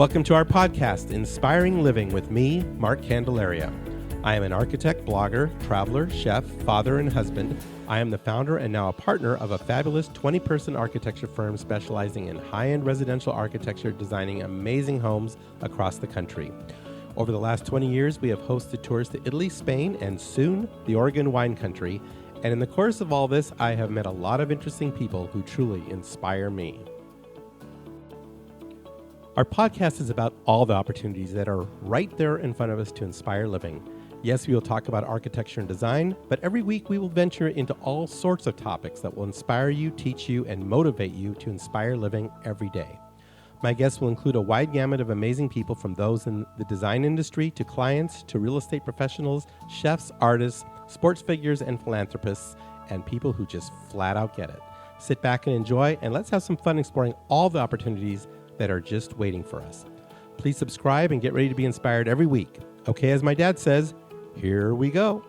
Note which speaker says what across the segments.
Speaker 1: Welcome to our podcast, Inspiring Living, with me, Mark Candelaria. I am an architect, blogger, traveler, chef, father, and husband. I am the founder and now a partner of a fabulous 20-person architecture firm specializing in high-end residential architecture, designing amazing homes across the country. Over the last 20 years, we have hosted tours to Italy, Spain, and soon the Oregon wine country. And in the course of all this, I have met a lot of interesting people who truly inspire me. Our podcast is about all the opportunities that are right there in front of us to inspire living. Yes, we will talk about architecture and design, but every week we will venture into all sorts of topics that will inspire you, teach you, and motivate you to inspire living every day. My guests will include a wide gamut of amazing people, from those in the design industry to clients to real estate professionals, chefs, artists, sports figures, and philanthropists, and people who just flat out get it. Sit back and enjoy, and let's have some fun exploring all the opportunities that are just waiting for us. Please subscribe and get ready to be inspired every week. Okay, as my dad says, here we go.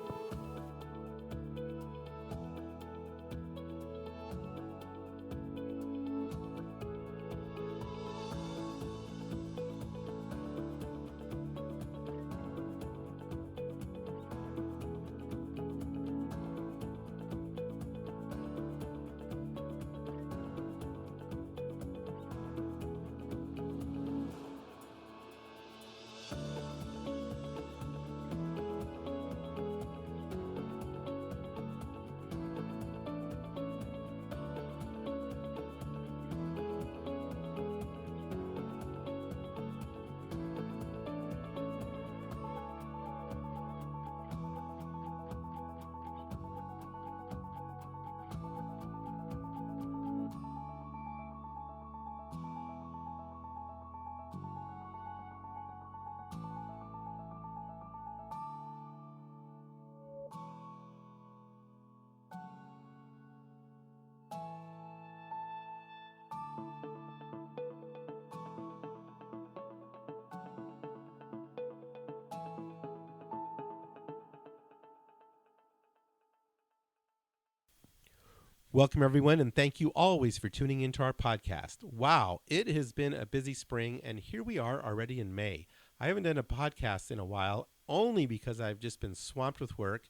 Speaker 1: Welcome, everyone, and thank you always for tuning into our podcast. Wow, it has been a busy spring, and here we are already in May. I haven't done a podcast in a while, only because I've just been swamped with work,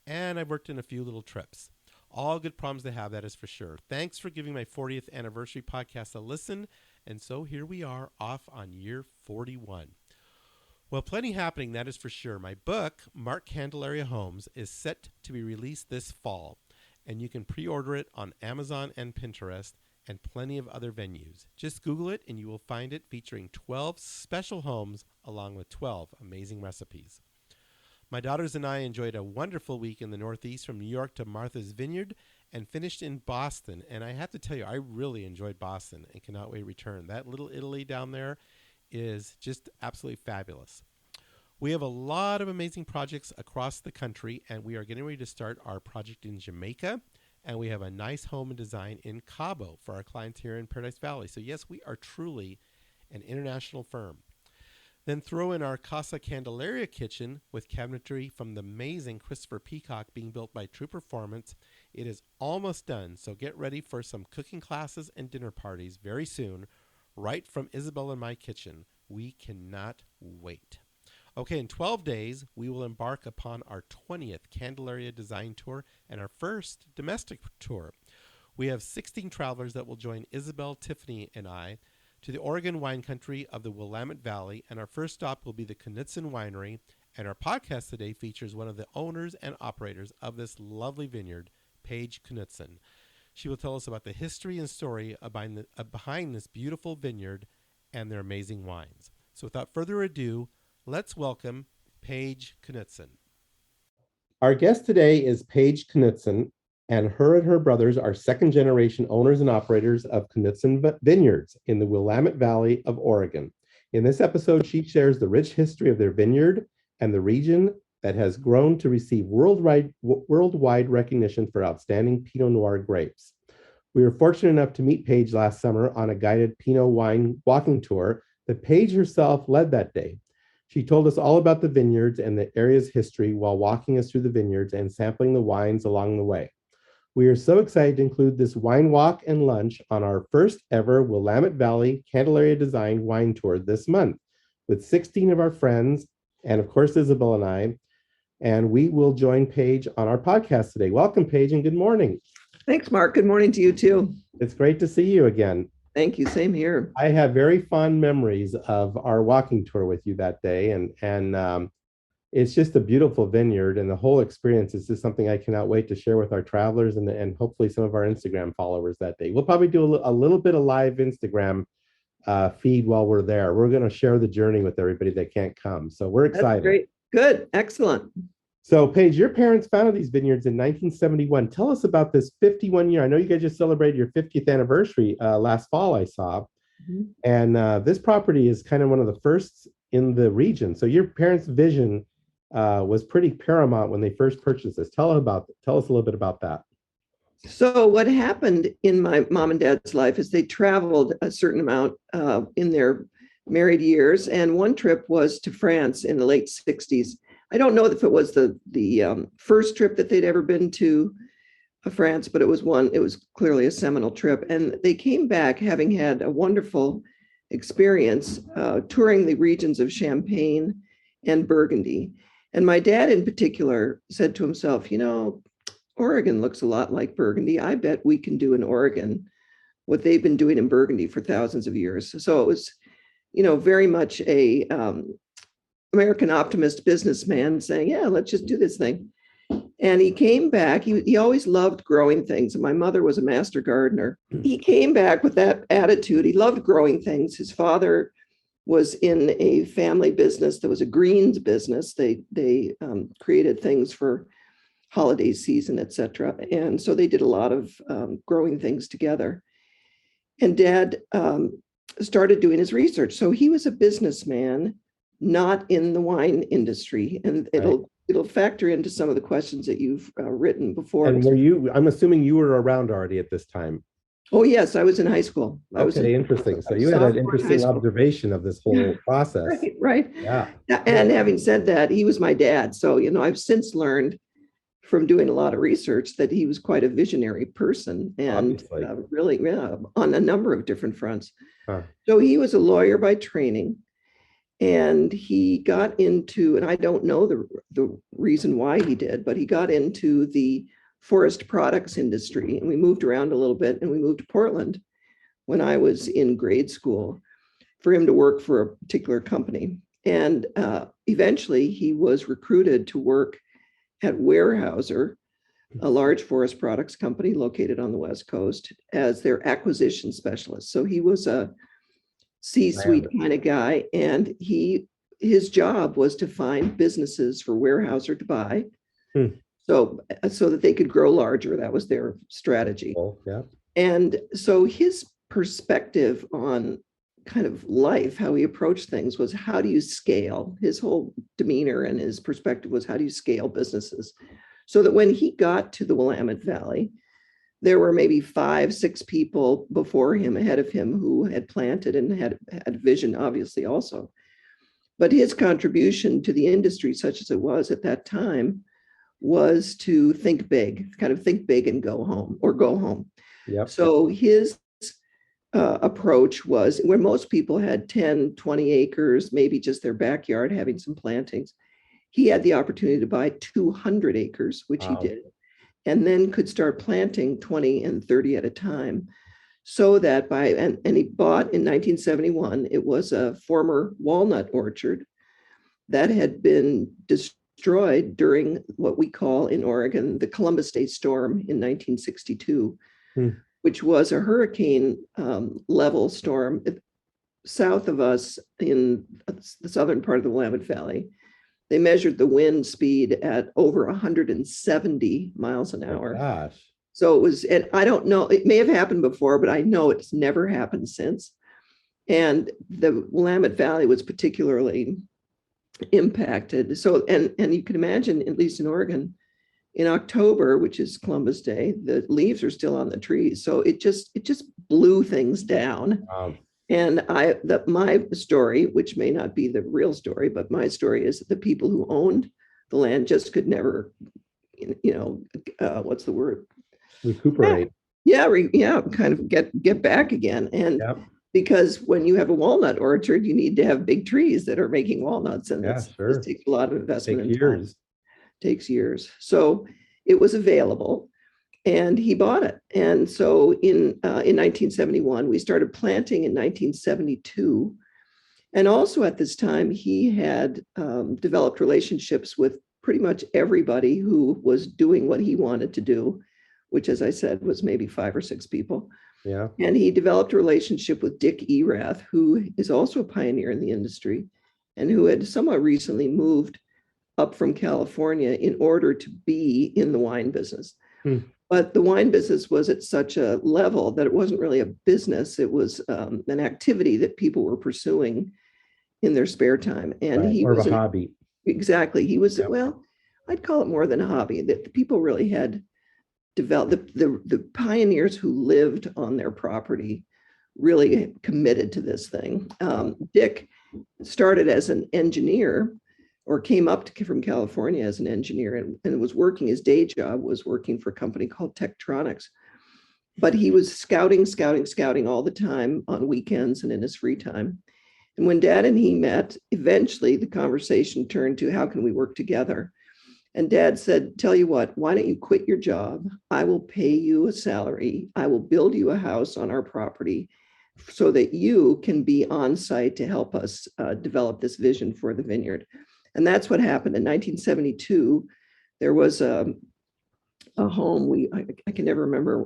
Speaker 1: and I've worked in a few little trips. All good problems to have, that is for sure. Thanks for giving my 40th anniversary podcast a listen, and so here we are, off on year 41. Well, plenty happening, that is for sure. My book, Mark Candelaria Homes, is set to be released this fall, and you can pre-order it on Amazon and Pinterest and plenty of other venues. Just Google it and you will find it, featuring 12 special homes along with 12 amazing recipes. My daughters and I enjoyed a wonderful week in the Northeast, from New York to Martha's Vineyard, and finished in Boston. And I have to tell you, I really enjoyed Boston and cannot wait to return. That little Italy down there is just absolutely fabulous. We have a lot of amazing projects across the country, and we are getting ready to start our project in Jamaica, and we have a nice home and design in Cabo for our clients here in Paradise Valley. So yes, we are truly an international firm. Then throw in our Casa Candelaria kitchen with cabinetry from the amazing Christopher Peacock, being built by True Performance. It is almost done, so get ready for some cooking classes and dinner parties very soon, right from Isabel and my kitchen. We cannot wait. Okay, in 12 days, we will embark upon our 20th Candelaria Design Tour and our first domestic tour. We have 16 travelers that will join Isabel, Tiffany, and I to the Oregon wine country of the Willamette Valley, and our first stop will be the Knudsen Winery, and our podcast today features one of the owners and operators of this lovely vineyard, Page Knudsen. She will tell us about the history and story behind this beautiful vineyard and their amazing wines. So without further ado, let's welcome Page Knudsen. Our guest today is Page Knudsen, and her brothers are second-generation owners and operators of Knudsen Vineyards in the Willamette Valley of Oregon. In this episode, she shares the rich history of their vineyard and the region that has grown to receive worldwide recognition for outstanding Pinot Noir grapes. We were fortunate enough to meet Page last summer on a guided Pinot wine walking tour that Page herself led that day. She told us all about the vineyards and the area's history while walking us through the vineyards and sampling the wines along the way. We are so excited to include this wine walk and lunch on our first ever Willamette Valley Candelaria designed wine tour this month with 16 of our friends and, of course, Isabel and I. And we will join Paige on our podcast today. Welcome, Paige, and good morning.
Speaker 2: Thanks, Mark. Good morning to you, too.
Speaker 1: It's great to see you again.
Speaker 2: Thank you. Same here.
Speaker 1: I have very fond memories of our walking tour with you that day. And it's just a beautiful vineyard, and the whole experience is just something I cannot wait to share with our travelers and hopefully some of our Instagram followers that day. We'll probably do a little bit of live Instagram feed while we're there. We're going to share the journey with everybody that can't come. So we're excited.
Speaker 2: That's great. Good. Excellent.
Speaker 1: So, Paige, your parents founded these vineyards in 1971. Tell us about this 51-year. I know you guys just celebrated your 50th anniversary last fall, I saw. Mm-hmm. And this property is kind of one of the first in the region. So your parents' vision was pretty paramount when they first purchased this. Tell us a little bit about that.
Speaker 2: So what happened in my mom and dad's life is they traveled a certain amount in their married years. And one trip was to France in the late 60s. I don't know if it was the first trip that they'd ever been to France, but it was clearly a seminal trip. And they came back having had a wonderful experience touring the regions of Champagne and Burgundy. And my dad in particular said to himself, Oregon looks a lot like Burgundy. I bet we can do in Oregon what they've been doing in Burgundy for thousands of years. So it was, very much a American optimist businessman saying, yeah, let's just do this thing. And he came back. He always loved growing things. And my mother was a master gardener. He came back with that attitude. He loved growing things. His father was in a family business that was a greens business. They created things for holiday season, et cetera. And so they did a lot of growing things together. And Dad started doing his research. So he was a businessman, not in the wine industry. And it'll factor into some of the questions that you've written before.
Speaker 1: And I'm assuming you were around already at this time.
Speaker 2: Oh, yes, I was in high school.
Speaker 1: Interesting. So you had an interesting observation of this whole process.
Speaker 2: Right.
Speaker 1: Yeah.
Speaker 2: And having said that, he was my dad. So, I've since learned from doing a lot of research that he was quite a visionary person and really on a number of different fronts. Huh. So he was a lawyer by training. And he got into, and I don't know the reason why he did, but he got into the forest products industry. And we moved around a little bit, and we moved to Portland when I was in grade school for him to work for a particular company. And eventually he was recruited to work at Weyerhaeuser, a large forest products company located on the West Coast, as their acquisition specialist. So he was a C-suite kind of guy, and his job was to find businesses for Weyerhaeuser to buy, so that they could grow larger. That was their strategy. Oh, yeah. And so his perspective on kind of life, how he approached things, was how do you scale? His whole demeanor and his perspective was how do you scale businesses, so that when he got to the Willamette Valley, there were maybe 5-6 people before him, ahead of him, who had planted and had vision, obviously, also. But his contribution to the industry, such as it was at that time, was to think big and go home. Yep. So his approach was, where most people had 10, 20 acres, maybe just their backyard having some plantings, he had the opportunity to buy 200 acres, which he did. And then could start planting 20 and 30 at a time. So that and he bought in 1971, it was a former walnut orchard that had been destroyed during what we call in Oregon the Columbus Day storm in 1962, which was a hurricane level storm south of us in the southern part of the Willamette Valley. They measured the wind speed at over 170 miles an hour.
Speaker 1: Oh, gosh.
Speaker 2: So it was, and I don't know, it may have happened before, but I know it's never happened since. And the Willamette Valley was particularly impacted. So, and you can imagine, at least in Oregon, in October, which is Columbus Day, the leaves are still on the trees. So it just blew things down. Wow. And my story, which may not be the real story, but my story is that the people who owned the land just could never, what's the word?
Speaker 3: recuperate.
Speaker 2: Yeah, kind of get back again. And because when you have a walnut orchard, you need to have big trees that are making walnuts, and it takes a lot of investment and time. Takes years. So it was available, and he bought it. And so in 1971, we started planting in 1972. And also at this time, he had developed relationships with pretty much everybody who was doing what he wanted to do, which, as I said, was maybe 5 or 6 people.
Speaker 3: Yeah.
Speaker 2: And he developed a relationship with Dick Erath, who is also a pioneer in the industry and who had somewhat recently moved up from California in order to be in the wine business. But the wine business was at such a level that it wasn't really a business. It was an activity that people were pursuing in their spare time. And he was
Speaker 3: a hobby.
Speaker 2: Exactly. He was, well, I'd call it more than a hobby. That the people really had developed, the pioneers who lived on their property really committed to this thing. Dick started as an engineer, or came up from California as an engineer, and was working, his day job was working for a company called Tektronix. But he was scouting all the time on weekends and in his free time. And when Dad and he met, eventually the conversation turned to, how can we work together? And Dad said, tell you what, why don't you quit your job? I will pay you a salary. I will build you a house on our property so that you can be on site to help us develop this vision for the vineyard. And that's what happened. In 1972, there was a home. I can never remember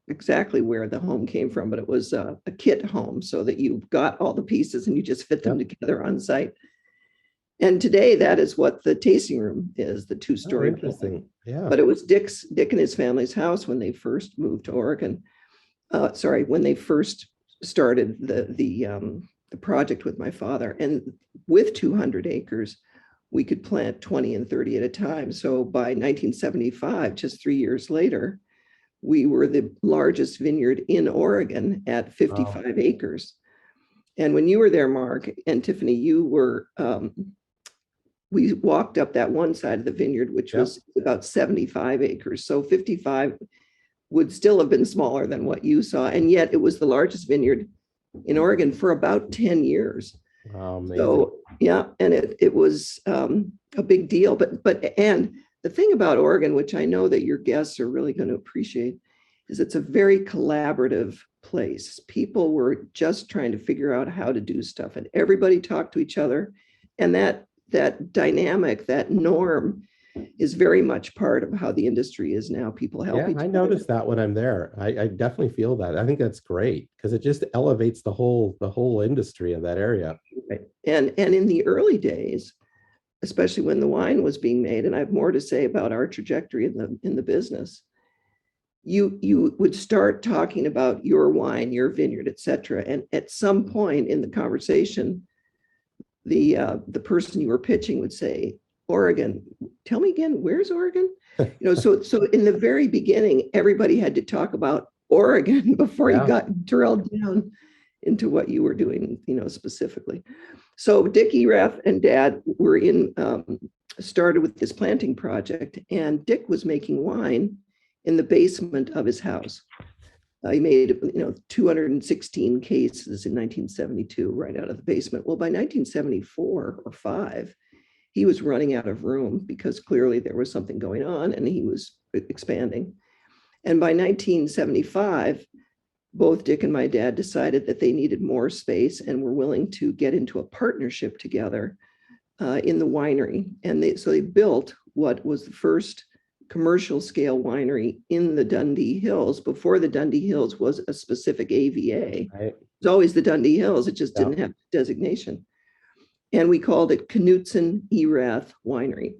Speaker 2: exactly where the home came from, but it was a kit home, so that you got all the pieces and you just fit them together on site. And today, that is what the tasting room is, the 2-story.
Speaker 3: Interesting. Yeah.
Speaker 2: But it was Dick and his family's house when they first moved to Oregon. When they first started the project with my father. And with 200 acres, we could plant 20 and 30 at a time. So by 1975, just 3 years later, we were the largest vineyard in Oregon at 55 acres. And when you were there, Mark and Tiffany, you were, we walked up that one side of the vineyard, which was about 75 acres. So 55 would still have been smaller than what you saw. And yet it was the largest vineyard in Oregon for about 10 years.
Speaker 3: Wow, amazing.
Speaker 2: So, yeah, and it was a big deal. And the thing about Oregon, which I know that your guests are really going to appreciate, is it's a very collaborative place. People were just trying to figure out how to do stuff, and everybody talked to each other. And that dynamic, that norm, is very much part of how the industry is now. People help each other. I
Speaker 3: noticed that when I'm there. I definitely feel that. I think that's great because it just elevates the whole industry of that area.
Speaker 2: Right. And in the early days, especially when the wine was being made, and I have more to say about our trajectory in the business, you would start talking about your wine, your vineyard, et cetera. And at some point in the conversation, the person you were pitching would say, Oregon, tell me again, where's Oregon? So in the very beginning, everybody had to talk about Oregon before you got drilled down into what you were doing, specifically. So Dick Erath and Dad were started with this planting project, and Dick was making wine in the basement of his house. He made 216 cases in 1972 right out of the basement. Well, by 1974 or 5, he was running out of room because clearly there was something going on and he was expanding. And by 1975, both Dick and my dad decided that they needed more space and were willing to get into a partnership together in the winery. And so they built what was the first commercial scale winery in the Dundee Hills before the Dundee Hills was a specific AVA.
Speaker 3: Right.
Speaker 2: It was always the Dundee Hills. It just didn't have designation. And we called it Knudsen Erath Winery.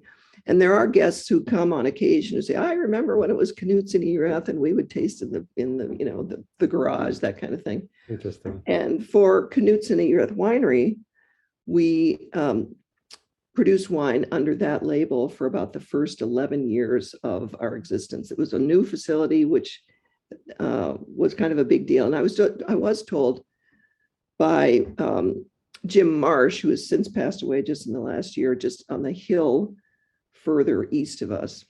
Speaker 2: And there are guests who come on occasion and say, I remember when it was Knudsen Erath, and we would taste in the garage, that kind of thing.
Speaker 3: Interesting.
Speaker 2: And for Knudsen Erath Winery, we produced wine under that label for about the first 11 years of our existence. It was a new facility, which was kind of a big deal. And I was told by Jim Marsh, who has since passed away just in the last year, just on the hill further east of us,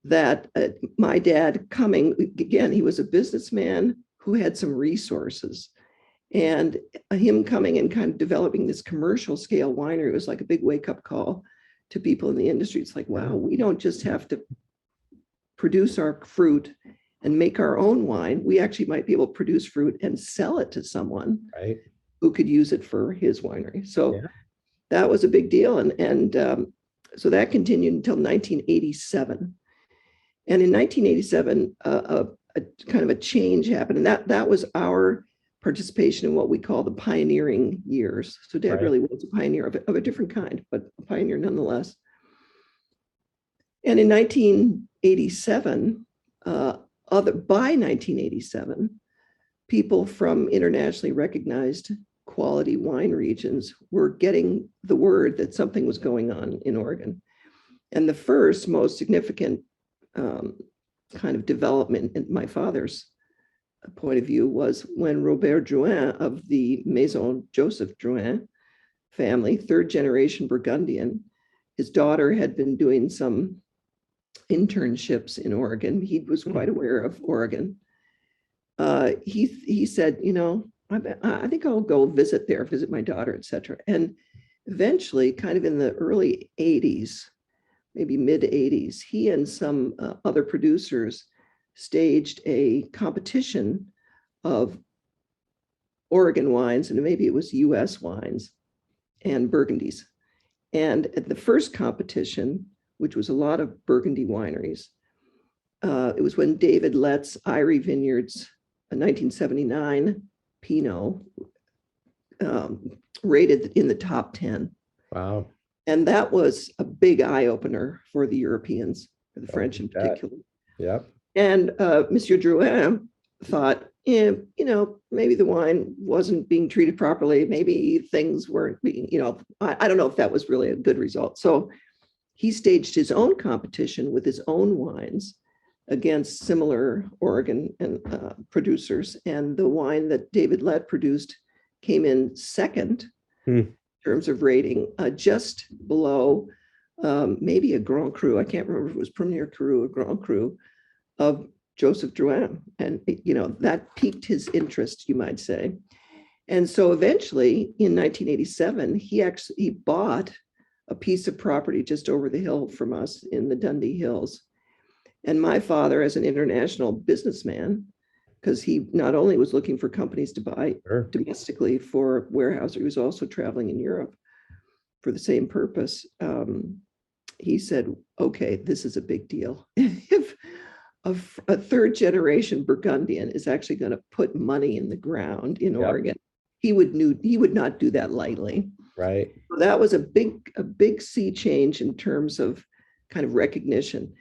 Speaker 2: that my dad coming, again, he was a businessman who had some resources. And him coming and kind of developing this commercial scale winery was like a big wake up call to people in the industry. It's like, wow, we don't just have to produce our fruit and make our own wine. We actually might be able to produce fruit and sell it to someone who could use it for his winery. So that was a big deal. And so that continued until 1987. And in 1987, a kind of a change happened. And that was our participation in what we call the pioneering years. So Dad really was a pioneer of a different kind, but a pioneer nonetheless. And in 1987, by 1987, people from internationally recognized quality wine regions were getting the word that something was going on in Oregon. And the first most significant kind of development in my father's point of view was when Robert Drouhin of the Maison Joseph Drouhin family, third generation Burgundian, his daughter had been doing some internships in Oregon. He was quite aware of Oregon. He said, I think I'll go visit my daughter, etc. And eventually, kind of in the early 80s, maybe mid 80s, he and some other producers staged a competition of Oregon wines, and maybe it was US wines and Burgundies. And at the first competition, which was a lot of Burgundy wineries, it was when David Lett's Eyrie Vineyards, a 1979 Pinot, rated in the top 10. Wow. And that was a big eye opener for the Europeans, for the French in particular.
Speaker 3: Yep.
Speaker 2: And Monsieur Drouhin thought, maybe the wine wasn't being treated properly. Maybe things weren't being, I don't know if that was really a good result. So he staged his own competition with his own wines against similar Oregon and producers. And the wine that David Lett produced came in second in terms of rating, just below maybe a Grand Cru. I can't remember if it was Premier Cru or Grand Cru of Joseph Drouhin. And, that piqued his interest, you might say. And so eventually in 1987, he bought a piece of property just over the hill from us in the Dundee Hills. And my father, as an international businessman, because he not only was looking for companies to buy domestically for warehouse, he was also traveling in Europe for the same purpose. He said, okay, this is a big deal. If a third generation Burgundian is actually going to put money in the ground in Oregon, he would not do that lightly.
Speaker 3: Right.
Speaker 2: So that was a big sea change in terms of kind of recognition.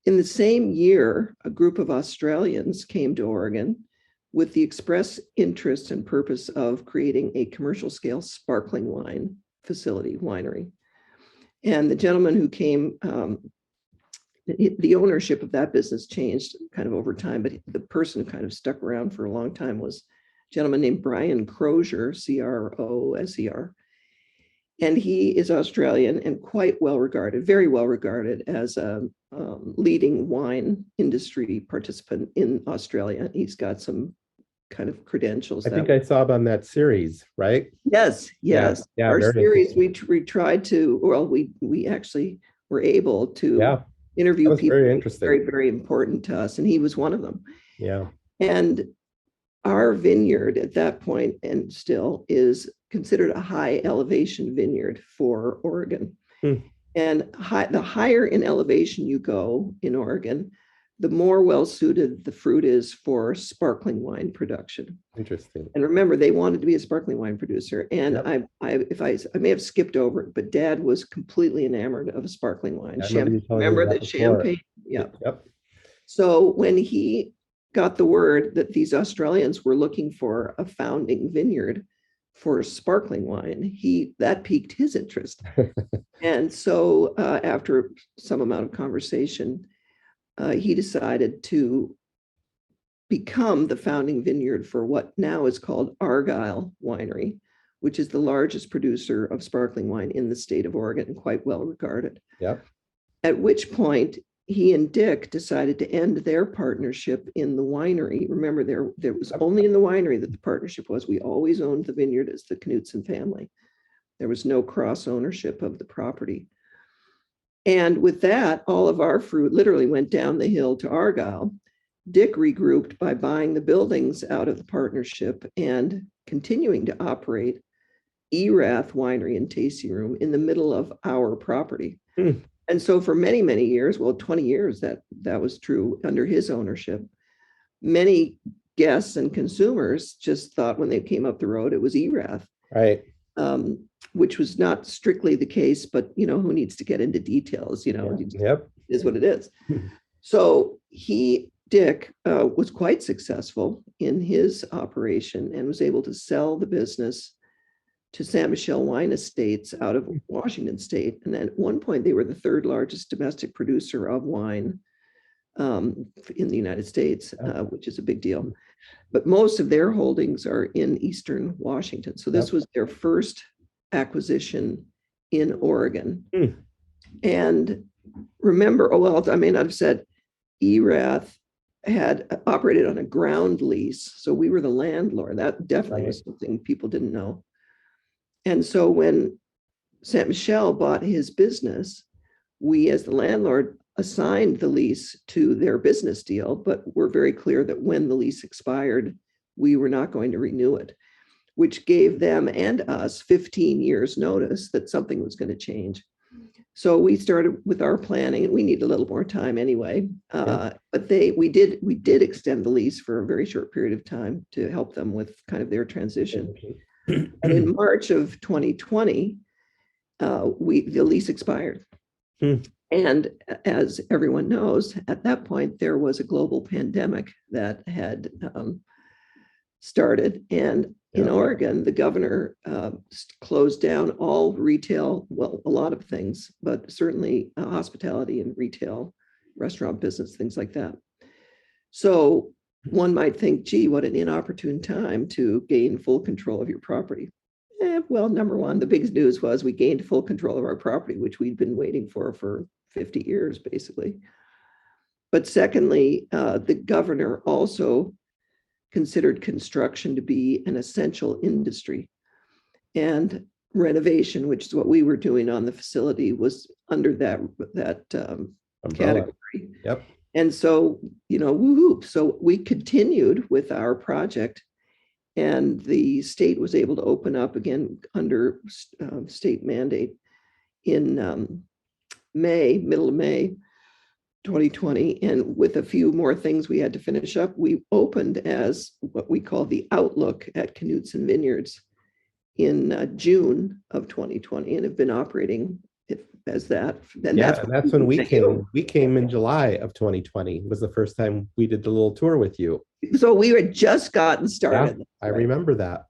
Speaker 2: In the same year, a group of Australians came to Oregon with the express interest and purpose of creating a commercial scale sparkling wine winery. And the gentleman who came, the ownership of that business changed kind of over time, but the person who kind of stuck around for a long time was a gentleman named Brian Crozier, Croser. And he is Australian and quite well regarded, very well regarded as a leading wine industry participant in Australia. He's got some kind of credentials.
Speaker 3: I think I saw him on that series, right?
Speaker 2: Yes. Yeah, our series, we tried to, we actually were able to interview people very, very important to us. And he was one of them.
Speaker 3: Yeah.
Speaker 2: And our vineyard at that point, and still, is considered a high elevation vineyard for Oregon. And the higher in elevation you go in Oregon, the more well-suited the fruit is for sparkling wine production.
Speaker 3: Interesting.
Speaker 2: And remember, they wanted to be a sparkling wine producer. And I may have skipped over it, but Dad was completely enamored of a sparkling wine. Remember the champagne? Yeah. Yep. So when he got the word that these Australians were looking for a founding vineyard for sparkling wine, that piqued his interest. And so after some amount of conversation, he decided to become the founding vineyard for what now is called Argyle Winery, which is the largest producer of sparkling wine in the state of Oregon and quite well regarded.
Speaker 3: Yep.
Speaker 2: At which point he and Dick decided to end their partnership in the winery. Remember, there was only in the winery that the partnership was. We always owned the vineyard as the Knudsen family. There was no cross ownership of the property. And with that, all of our fruit literally went down the hill to Argyle. Dick regrouped by buying the buildings out of the partnership and continuing to operate Erath Winery and Tasting Room in the middle of our property. And so for many, many years, well, 20 years, that was true under his ownership. Many guests and consumers just thought when they came up the road, it was Erath.
Speaker 3: Right.
Speaker 2: Which was not strictly the case, but, who needs to get into details,
Speaker 3: Yep.
Speaker 2: Is what it is. So Dick was quite successful in his operation and was able to sell the business to Saint Michel Wine Estates out of Washington State. And at one point, they were the third largest domestic producer of wine in the United States, which is a big deal. But most of their holdings are in Eastern Washington. So this was their first acquisition in Oregon. And remember, I may not have said, Erath had operated on a ground lease. So we were the landlord. That definitely was something people didn't know. And so when Saint Michel bought his business, we as the landlord assigned the lease to their business deal, but we're very clear that when the lease expired, we were not going to renew it, which gave them and us 15 years notice that something was going to change. So we started with our planning, and we need a little more time anyway. But we did extend the lease for a very short period of time to help them with kind of their transition. And in March of 2020, the lease expired. And as everyone knows, at that point, there was a global pandemic that had started. And in Oregon, the governor closed down all retail, well, a lot of things, but certainly hospitality and retail, restaurant business, things like that. So one might think, gee, what an inopportune time to gain full control of your property. Well, number one, the biggest news was we gained full control of our property, which we'd been waiting for 50 years, basically. But secondly, the governor also considered construction to be an essential industry. And renovation, which is what we were doing on the facility, was under that category.
Speaker 3: Yep.
Speaker 2: And so, woohoo. So we continued with our project, and the state was able to open up again under state mandate in middle of May 2020. And with a few more things we had to finish up, we opened as what we call the Outlook at Knudsen Vineyards in June of 2020, and have been operating as that. And
Speaker 3: that's when we came. We came in July of 2020. Was the first time we did the little tour with you.
Speaker 2: So we had just gotten started.
Speaker 3: Yeah, I remember that.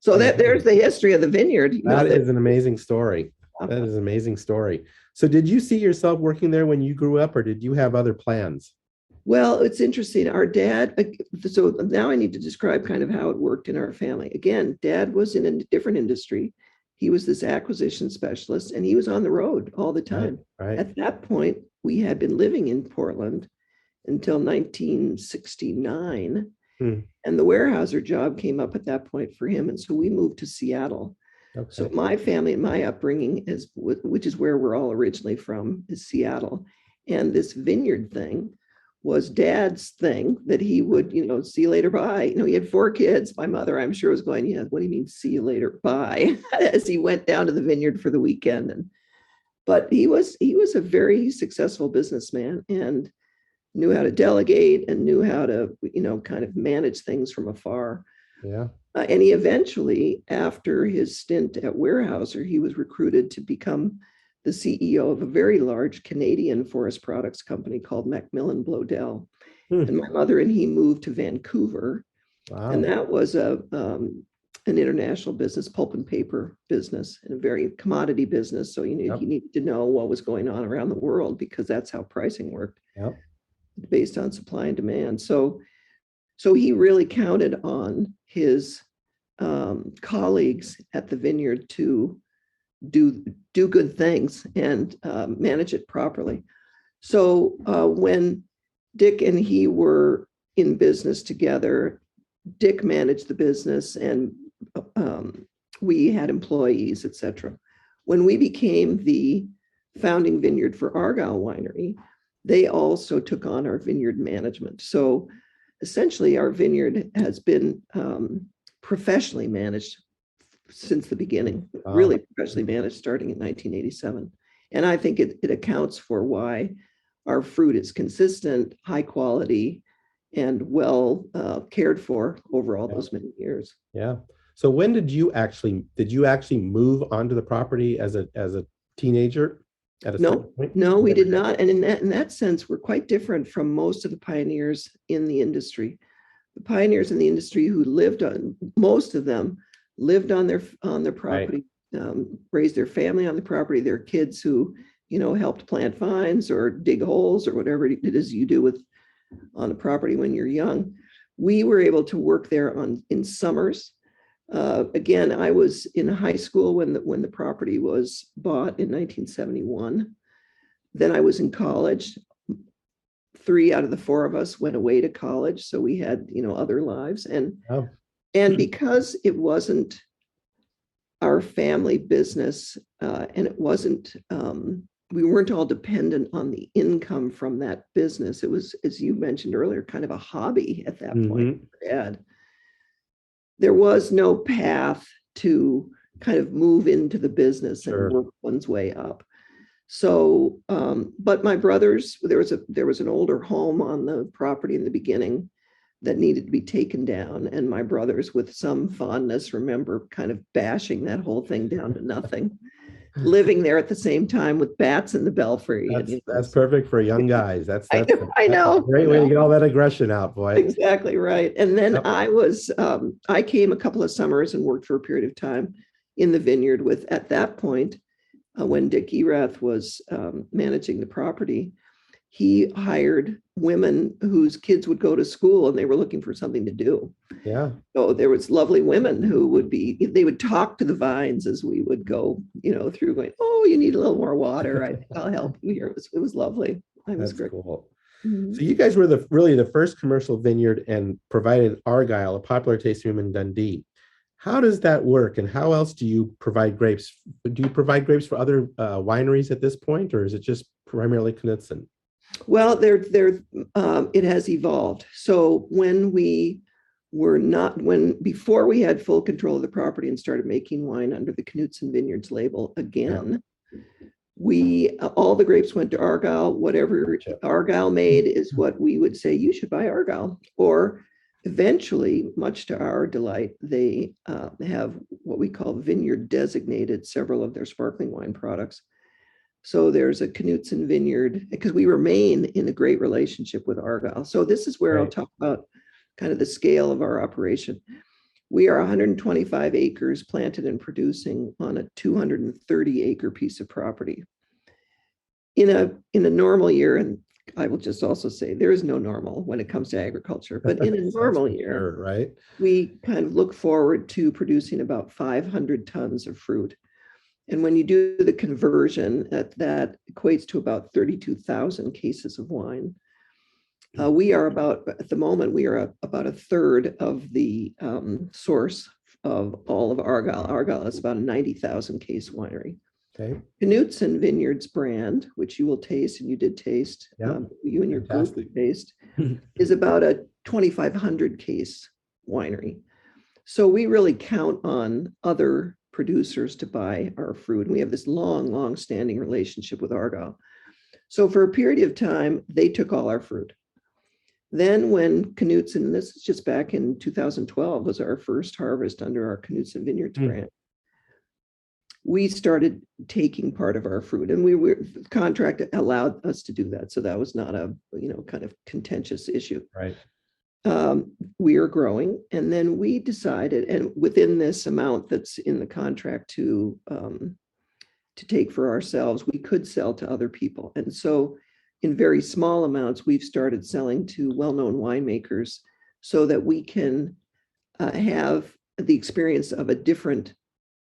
Speaker 2: So there's the history of the vineyard.
Speaker 3: That is an amazing story. That is an amazing story. So did you see yourself working there when you grew up, or did you have other plans?
Speaker 2: Well, it's interesting. Our dad, so now I need to describe kind of how it worked in our family. Again, Dad was in a different industry. He was this acquisition specialist, and he was on the road all the time.
Speaker 3: Right.
Speaker 2: At that point, we had been living in Portland until 1969. And the Weyerhaeuser job came up at that point for him. And so we moved to Seattle. Okay. So my family and my upbringing, which is where we're all originally from, is Seattle. And this vineyard thing was Dad's thing that he would, see you later, bye. He had 4 kids. My mother, I'm sure, was going, what do you mean, see you later, bye, as he went down to the vineyard for the weekend. But he was a very successful businessman and knew how to delegate and knew how to, kind of manage things from afar.
Speaker 3: Yeah.
Speaker 2: And he eventually, after his stint at Weyerhaeuser, he was recruited to become the CEO of a very large Canadian forest products company called Macmillan Bloedel. And my mother and he moved to Vancouver. Wow. And that was an international business, pulp and paper business, and a very commodity business. So you needed to know what was going on around the world, because that's how pricing worked, based on supply and demand. So he really counted on his colleagues at the vineyard to do good things and manage it properly. So when Dick and he were in business together, Dick managed the business, and we had employees, etc. When we became the founding vineyard for Argyle Winery, they also took on our vineyard management. So essentially, our vineyard has been professionally managed since the beginning, really professionally managed starting in 1987. And I think it accounts for why our fruit is consistent, high quality, and well cared for over all those many years.
Speaker 3: Yeah. So when did you actually move onto the property as a teenager?
Speaker 2: No, we did not. And in that sense, we're quite different from most of the pioneers in the industry. The pioneers in the industry who lived on, most of them lived on their property, right. Raised their family on the property. Their kids who, helped plant vines or dig holes or whatever it is you do on a property when you're young. We were able to work there in summers. Again, I was in high school when the property was bought in 1971. Then I was in college. 3 out of the 4 of us went away to college, so we had other lives, and because it wasn't our family business, and it wasn't we weren't all dependent on the income from that business. It was, as you mentioned earlier, kind of a hobby at that point. Dad. There was no path to kind of move into the business and work one's way up. So, but my brothers, there was an older home on the property in the beginning that needed to be taken down. And my brothers, with some fondness, remember kind of bashing that whole thing down to nothing, living there at the same time with bats in the belfry.
Speaker 3: That's perfect for young guys.
Speaker 2: I know.
Speaker 3: Great way to get all that aggression out, boy.
Speaker 2: Exactly right. And then I came a couple of summers and worked for a period of time in the vineyard at that point, when Dick Erath was managing the property, he hired women whose kids would go to school and they were looking for something to do.
Speaker 3: Yeah.
Speaker 2: So there was lovely women who they would talk to the vines as we would go, through, going, "Oh, you need a little more water. I'll help you here." It was lovely. That's great.
Speaker 3: Cool. Mm-hmm. So you guys were really the first commercial vineyard and provided Argyle, a popular tasting room in Dundee. How does that work, and how else do you provide grapes? Do you provide grapes for other wineries at this point, or is it just primarily Knudsen?
Speaker 2: Well, it has evolved. So before we had full control of the property and started making wine under the Knudsen Vineyards label again, all the grapes went to Argyle. Whatever Argyle made is what we would say, you should buy Argyle. Or eventually, much to our delight, they have what we call vineyard designated several of their sparkling wine products. So there's a Knudsen Vineyard, because we remain in a great relationship with Argyle. So this is where I'll talk about kind of the scale of our operation. We are 125 acres planted and producing on a 230-acre piece of property. In a normal year, and I will just also say there is no normal when it comes to agriculture, but in a normal year,
Speaker 3: right,
Speaker 2: we kind of look forward to producing about 500 tons of fruit. And when you do the conversion, that equates to about 32,000 cases of wine. We are at the moment, about a third of the source of all of Argyle. Argyle is about a 90,000 case winery.
Speaker 3: Okay.
Speaker 2: Knudsen Vineyards brand, which you will taste, and you did taste, you and your group taste, is about a 2,500 case winery. So we really count on other producers to buy our fruit. And we have this long standing relationship with Argyle. So for a period of time, they took all our fruit. Then when Knudsen, this is just back in 2012, was our first harvest under our Knudsen Vineyards brand, we started taking part of our fruit, and the contract allowed us to do that. So that was not a, kind of contentious issue.
Speaker 3: Right.
Speaker 2: We are growing, and then we decided, and within this amount that's in the contract to take for ourselves, we could sell to other people. And so in very small amounts, we've started selling to well-known winemakers so that we can have the experience of a different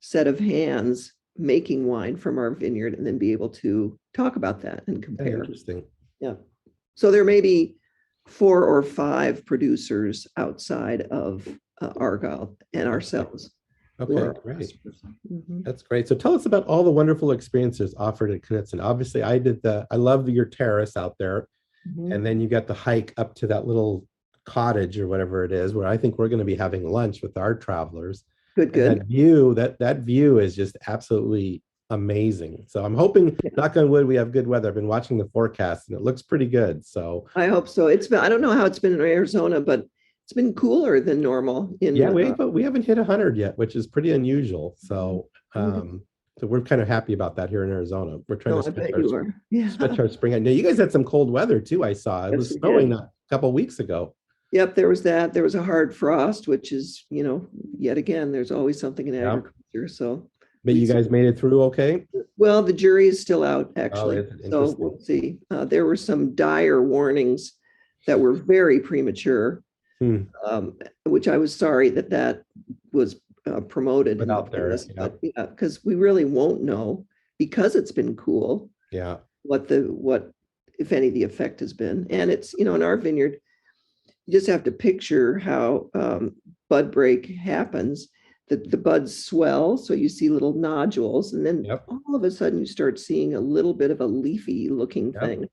Speaker 2: set of hands making wine from our vineyard and then be able to talk about that and compare.
Speaker 3: Interesting.
Speaker 2: Yeah. So there may be 4 or 5 producers outside of Argyle and ourselves.
Speaker 3: Okay, great.
Speaker 2: Mm-hmm.
Speaker 3: That's great. So tell us about all the wonderful experiences offered at Knudsen. Obviously, I love your terrace out there.
Speaker 2: Mm-hmm.
Speaker 3: And then you got the hike up to that little cottage or whatever it is, where I think we're going to be having lunch with our travelers.
Speaker 2: Good.
Speaker 3: That view is just absolutely amazing. So I'm hoping, knock on wood, we have good weather. I've been watching the forecast and it looks pretty good. So
Speaker 2: I hope so. I don't know how it's been in Arizona, but it's been cooler than normal.
Speaker 3: But we haven't hit 100 yet, which is pretty unusual. So so we're kind of happy about that here in Arizona. We're trying to stretch our spring. Now you guys had some cold weather too. I saw it was snowing a couple weeks ago.
Speaker 2: Yep, there was that. There was a hard frost, which is, yet again, there's always something in agriculture. So,
Speaker 3: but you guys made it through okay?
Speaker 2: Well, the jury is still out, actually. So we'll see. There were some dire warnings that were very premature, which I was sorry that was promoted
Speaker 3: out there.
Speaker 2: But because we really won't know, because it's been cool.
Speaker 3: Yeah.
Speaker 2: What if any the effect has been, and it's in our vineyard. You just have to picture how bud break happens. The buds swell, so you see little nodules, and then all of a sudden you start seeing a little bit of a leafy looking thing.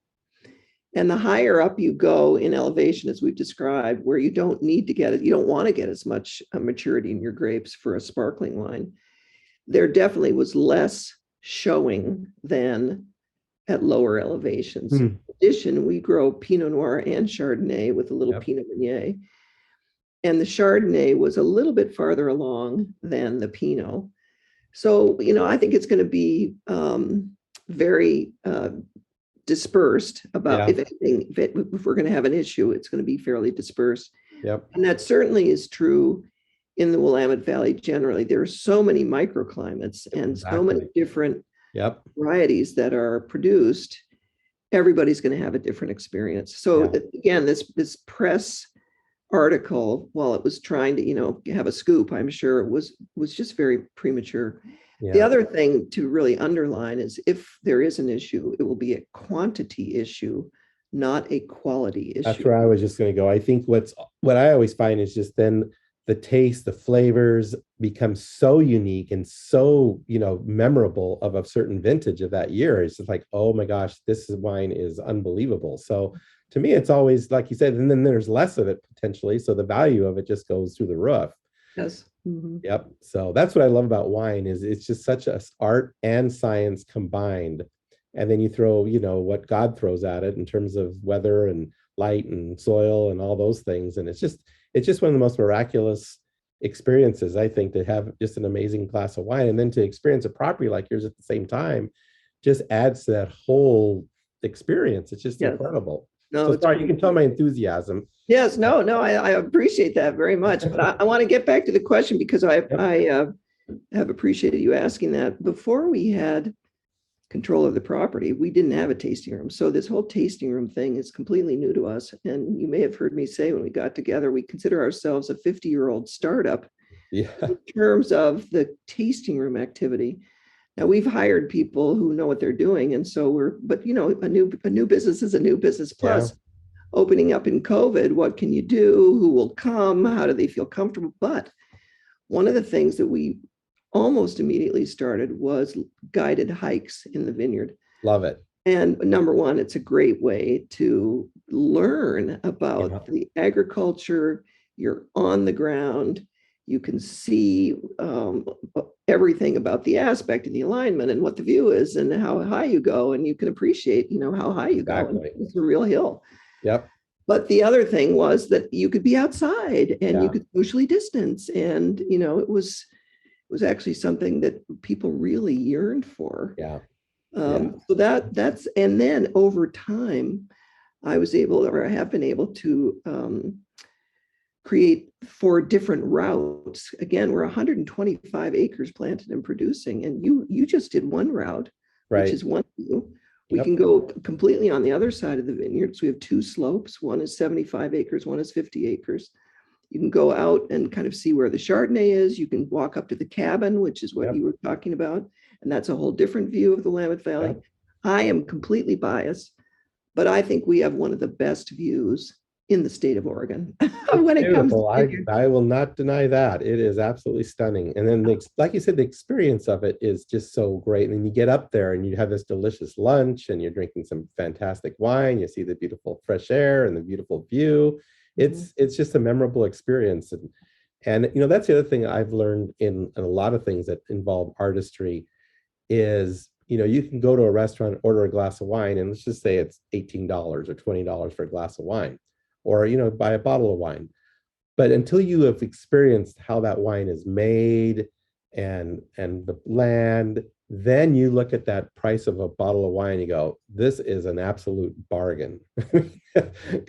Speaker 2: And the higher up you go in elevation, as we've described, where you don't need to get it, you don't want to get as much maturity in your grapes for a sparkling wine, there definitely was less showing than at lower elevations. In addition, we grow Pinot Noir and Chardonnay with a little Pinot Meunier. And the Chardonnay was a little bit farther along than the Pinot. So, I think it's going to be very dispersed about if anything, if we're going to have an issue, it's going to be fairly dispersed. And that certainly is true in the Willamette Valley generally. There are so many microclimates and so many different varieties that are produced. Everybody's going to have a different experience. So again, this press article, while it was trying to have a scoop, I'm sure it was just very premature. The other thing to really underline is, if there is an issue, it will be a quantity issue, not a quality issue.
Speaker 3: That's where I was just going to go. I think what I always find is just then the taste, the flavors become so unique and so, memorable of a certain vintage of that year. It's just like, oh my gosh, this wine is unbelievable. So to me, it's always, like you said, and then there's less of it potentially. So the value of it just goes through the roof.
Speaker 2: Yes. Mm-hmm.
Speaker 3: Yep. So that's what I love about wine, is it's just such a art and science combined. And then you throw, what God throws at it in terms of weather and light and soil and all those things. And it's just one of the most miraculous experiences, I think, to have just an amazing glass of wine, and then to experience a property like yours at the same time just adds to that whole experience. It's just incredible. No, so sorry, you can tell my enthusiasm.
Speaker 2: Yes, no, I appreciate that very much. But I want to get back to the question, because I have appreciated you asking that. Before we had control of the property, we didn't have a tasting room. So this whole tasting room thing is completely new to us. And you may have heard me say, when we got together, we consider ourselves a 50-year-old startup in terms of the tasting room activity. Now, we've hired people who know what they're doing. And so but a new business is a new business. Plus, opening up in COVID, what can you do? Who will come? How do they feel comfortable? But one of the things that we almost immediately started was guided hikes in the vineyard.
Speaker 3: Love it.
Speaker 2: And number one, it's a great way to learn about the agriculture. You're on the ground. You can see everything about the aspect and the alignment and what the view is and how high you go. And you can appreciate, how high you go. And it's a real hill.
Speaker 3: Yep.
Speaker 2: But the other thing was that you could be outside and you could socially distance. And, it was actually something that people really yearned for. So that's, and then over time, I have been able to create 4 different routes. Again, we're 125 acres planted and producing, and you just did one route, which is one view. We can go completely on the other side of the vineyard. So we have 2 slopes. One is 75 acres, one is 50 acres. You can go out and kind of see where the Chardonnay is. You can walk up to the cabin, which is what you were talking about. And that's a whole different view of the Willamette Valley. Yep. I am completely biased, but I think we have one of the best views in the state of Oregon when it comes to
Speaker 3: I will not deny that. It is absolutely stunning. And then, like you said, the experience of it is just so great. And then you get up there and you have this delicious lunch and you're drinking some fantastic wine. You see the beautiful fresh air and the beautiful view. It's just a memorable experience. And you know, that's the other thing I've learned in a lot of things that involve artistry is, you know, you can go to a restaurant, order a glass of wine, and let's just say it's $18 or $20 for a glass of wine, or, you know, buy a bottle of wine. But until you have experienced how that wine is made and the land, then you look at that price of a bottle of wine, you go, this is an absolute bargain.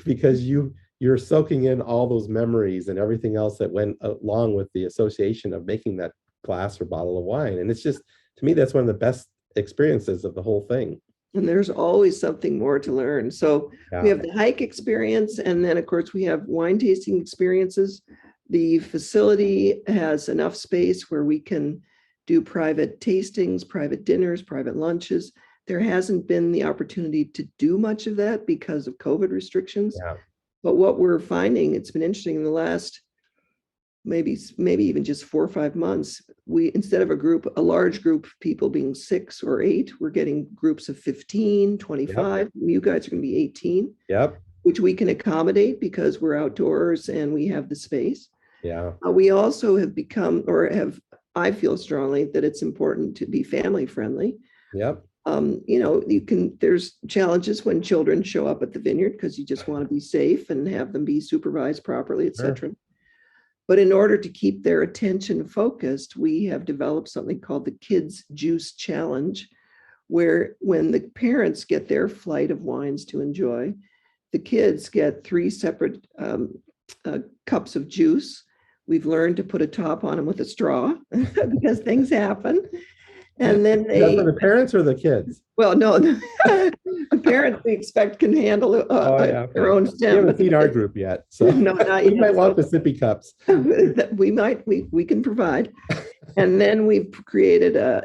Speaker 3: Because you're soaking in all those memories and everything else that went along with the association of making that glass or bottle of wine. And it's just, to me, that's one of the best experiences of the whole thing.
Speaker 2: And there's always something more to learn. So we have the hike experience, and then of course we have wine tasting experiences. The facility has enough space where we can do private tastings, private dinners, private lunches. There hasn't been the opportunity to do much of that because of COVID restrictions. Yeah. But what we're finding, it's been interesting in the last maybe even just 4 or 5 months, we, instead of a large group of people being 6 or 8, we're getting groups of 15, 25. Yep. You guys are going to be 18.
Speaker 3: Yep.
Speaker 2: Which we can accommodate because we're outdoors and we have the space.
Speaker 3: Yeah.
Speaker 2: We also have become, I feel strongly that it's important to be family friendly.
Speaker 3: Yep.
Speaker 2: You know, there's challenges when children show up at the vineyard because you just want to be safe and have them be supervised properly, etc. Sure. But in order to keep their attention focused, we have developed something called the Kids Juice Challenge, where when the parents get their flight of wines to enjoy, the kids get 3 separate cups of juice. We've learned to put a top on them with a straw because things happen. And then
Speaker 3: for the parents or the kids?
Speaker 2: Well, no, the parents we expect can handle their own stem.
Speaker 3: We haven't seen our group yet, so
Speaker 2: no, not yet.
Speaker 3: We might want the sippy cups.
Speaker 2: We can provide. And then we've created a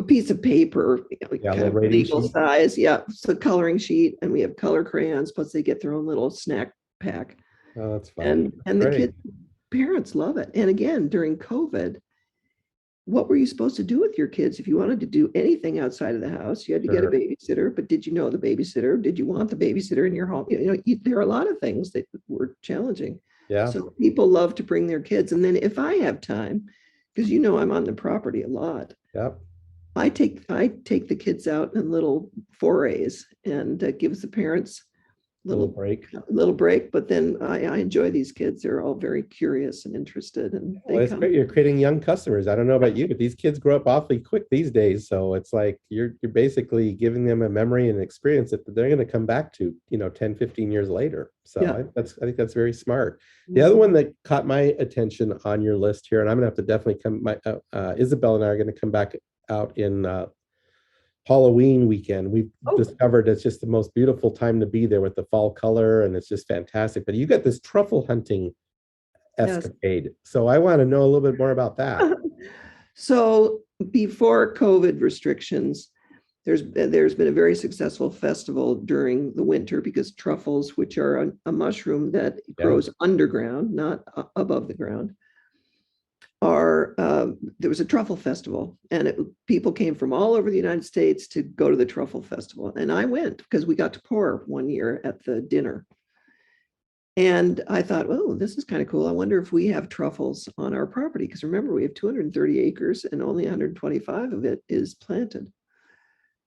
Speaker 2: piece of paper, kind of legal size, so coloring sheet, and we have color crayons. Plus, they get their own little snack pack.
Speaker 3: Oh, that's fun.
Speaker 2: And the kids. Parents love it. And again, during COVID, what were you supposed to do with your kids? If you wanted to do anything outside of the house, you had to get a babysitter. But did you know the babysitter? Did you want the babysitter in your home? You know, there are a lot of things that were challenging.
Speaker 3: Yeah.
Speaker 2: So people love to bring their kids. And then if I have time, because you know I'm on the property a lot.
Speaker 3: Yep.
Speaker 2: I take the kids out in little forays, and gives the parents little break, but then I enjoy these kids. They're all very curious and interested, and
Speaker 3: it's great. You're creating young customers. I don't know about you, but these kids grow up awfully quick these days. So it's like you're basically giving them a memory and experience that they're going to come back to, 10, 15 years later. So I think that's very smart. The other one that caught my attention on your list here, and I'm going to have to definitely Isabel and I are going to come back out in Halloween weekend. We've discovered it's just the most beautiful time to be there with the fall color, and it's just fantastic. But you got this truffle hunting escapade. Yes. So I want to know a little bit more about that.
Speaker 2: So before COVID restrictions, there's been a very successful festival during the winter, because truffles, which are a mushroom that grows underground, not above the ground, there was a truffle festival, and people came from all over the United States to go to the truffle festival. And I went because we got to pour one year at the dinner. And I thought, oh, this is kind of cool. I wonder if we have truffles on our property, because remember, we have 230 acres and only 125 of it is planted.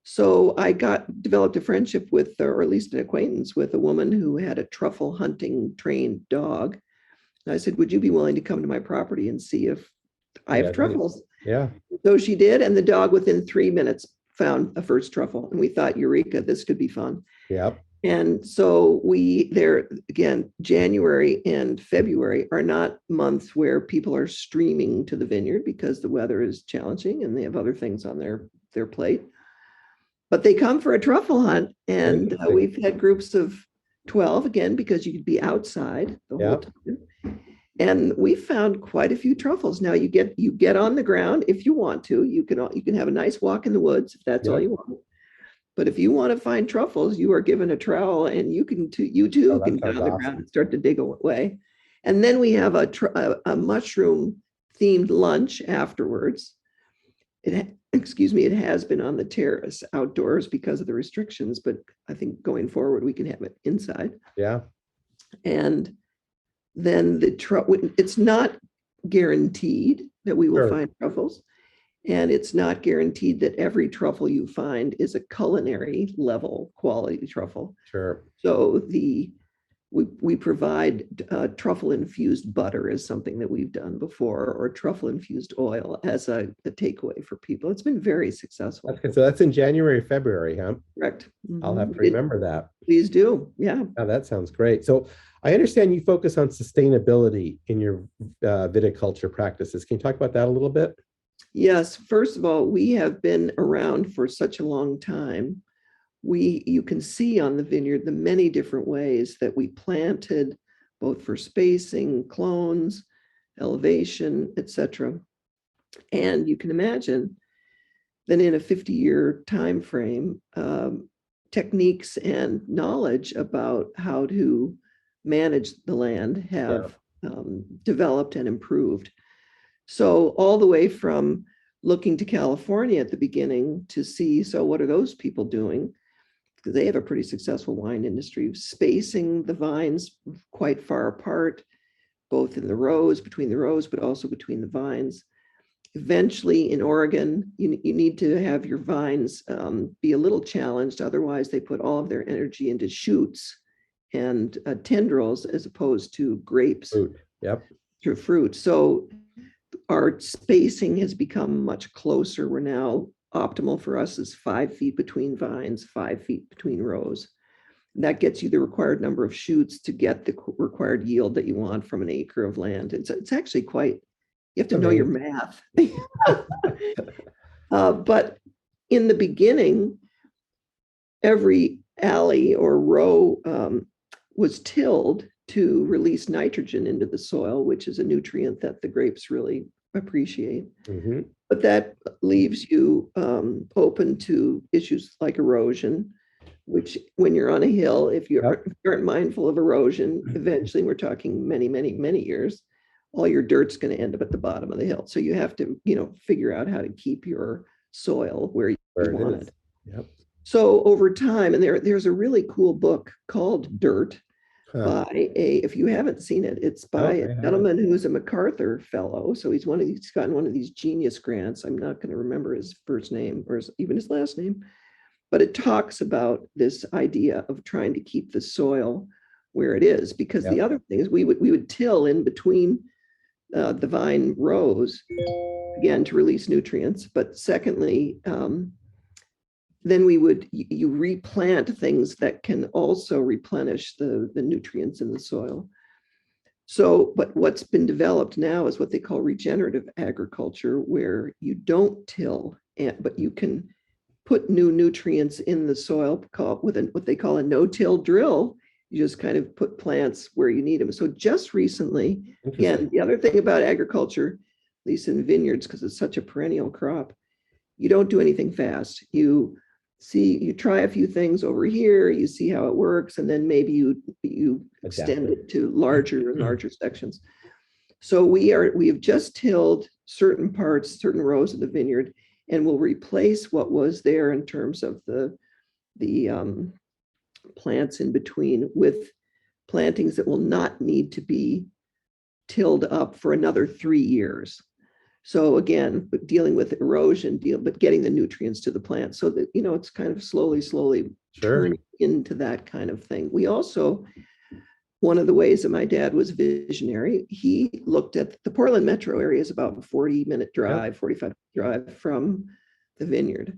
Speaker 2: So I developed a friendship with, or at least an acquaintance with, a woman who had a truffle hunting trained dog. I said, would you be willing to come to my property and see if I have truffles?
Speaker 3: Yeah.
Speaker 2: So she did. And the dog within 3 minutes found a first truffle. And we thought, Eureka, this could be fun.
Speaker 3: Yep.
Speaker 2: And so January and February are not months where people are streaming to the vineyard because the weather is challenging and they have other things on their plate. But they come for a truffle hunt. And we've had groups of 12 again, because you could be outside the
Speaker 3: Yeah.
Speaker 2: whole time. And we found quite a few truffles. Now you get on the ground if you want to. You can have a nice walk in the woods if that's all you want. But if you want to find truffles, you are given a trowel, and you too can get on the ground and start to dig away. And then we have a mushroom themed lunch afterwards. It has been on the terrace outdoors because of the restrictions, but I think going forward we can have it inside.
Speaker 3: Yeah.
Speaker 2: And then it's not guaranteed that we will find truffles, and it's not guaranteed that every truffle you find is a culinary level quality truffle.
Speaker 3: Sure.
Speaker 2: So we provide truffle infused butter as something that we've done before, or truffle infused oil as a takeaway for people. It's been very successful.
Speaker 3: Okay, so that's in January, February, huh?
Speaker 2: Correct.
Speaker 3: I'll have to remember that.
Speaker 2: Please do. Yeah.
Speaker 3: Oh, that sounds great. So I understand you focus on sustainability in your viticulture practices. Can you talk about that a little bit?
Speaker 2: Yes. First of all, we have been around for such a long time. You can see on the vineyard the many different ways that we planted, both for spacing, clones, elevation, etc. And you can imagine that in a 50-year time frame, techniques and knowledge about how to manage the land have developed and improved. So all the way from looking to California at the beginning to see, so what are those people doing? Because they have a pretty successful wine industry, spacing the vines quite far apart, both in the rows, between the rows, but also between the vines. Eventually in Oregon, you need to have your vines be a little challenged. Otherwise, they put all of their energy into shoots and tendrils as opposed to grapes. To fruit. So our spacing has become much closer. We're now optimal for us is 5 feet between vines, 5 feet between rows. And that gets you the required number of shoots to get the required yield that you want from an acre of land. It's actually quite, you have to know your math. But in the beginning, every alley or row was tilled to release nitrogen into the soil, which is a nutrient that the grapes really appreciate.
Speaker 3: Mm-hmm.
Speaker 2: But that leaves you open to issues like erosion, which when you're on a hill, if you aren't mindful of erosion, eventually, we're talking many, many, many years, all your dirt's going to end up at the bottom of the hill. So you have to, figure out how to keep your soil where you want it.
Speaker 3: Yep.
Speaker 2: So over time, and there's a really cool book called Dirt, if you haven't seen it, it's by a gentleman who is a MacArthur fellow. So he's gotten one of these genius grants. I'm not going to remember his first name or even his last name, but it talks about this idea of trying to keep the soil where it is, because the other thing is we would till in between the vine rows, again, to release nutrients. But secondly, then you replant things that can also replenish the nutrients in the soil. So, but what's been developed now is what they call regenerative agriculture, where you don't till, but you can put new nutrients in the soil with what they call a no-till drill. You just kind of put plants where you need them. So just recently, again, the other thing about agriculture, at least in vineyards, because it's such a perennial crop, you don't do anything fast. You try a few things over here, you see how it works, and then maybe you extend it to larger and larger sections. So we have just tilled certain rows of the vineyard, and we'll replace what was there in terms of the plants in between with plantings that will not need to be tilled up for another 3 years. So again, dealing with erosion, but getting the nutrients to the plant so that, it's kind of slowly turning into that kind of thing. We also, one of the ways that my dad was visionary, he looked at the Portland metro area is about a 40-minute drive, 45-minute drive from the vineyard.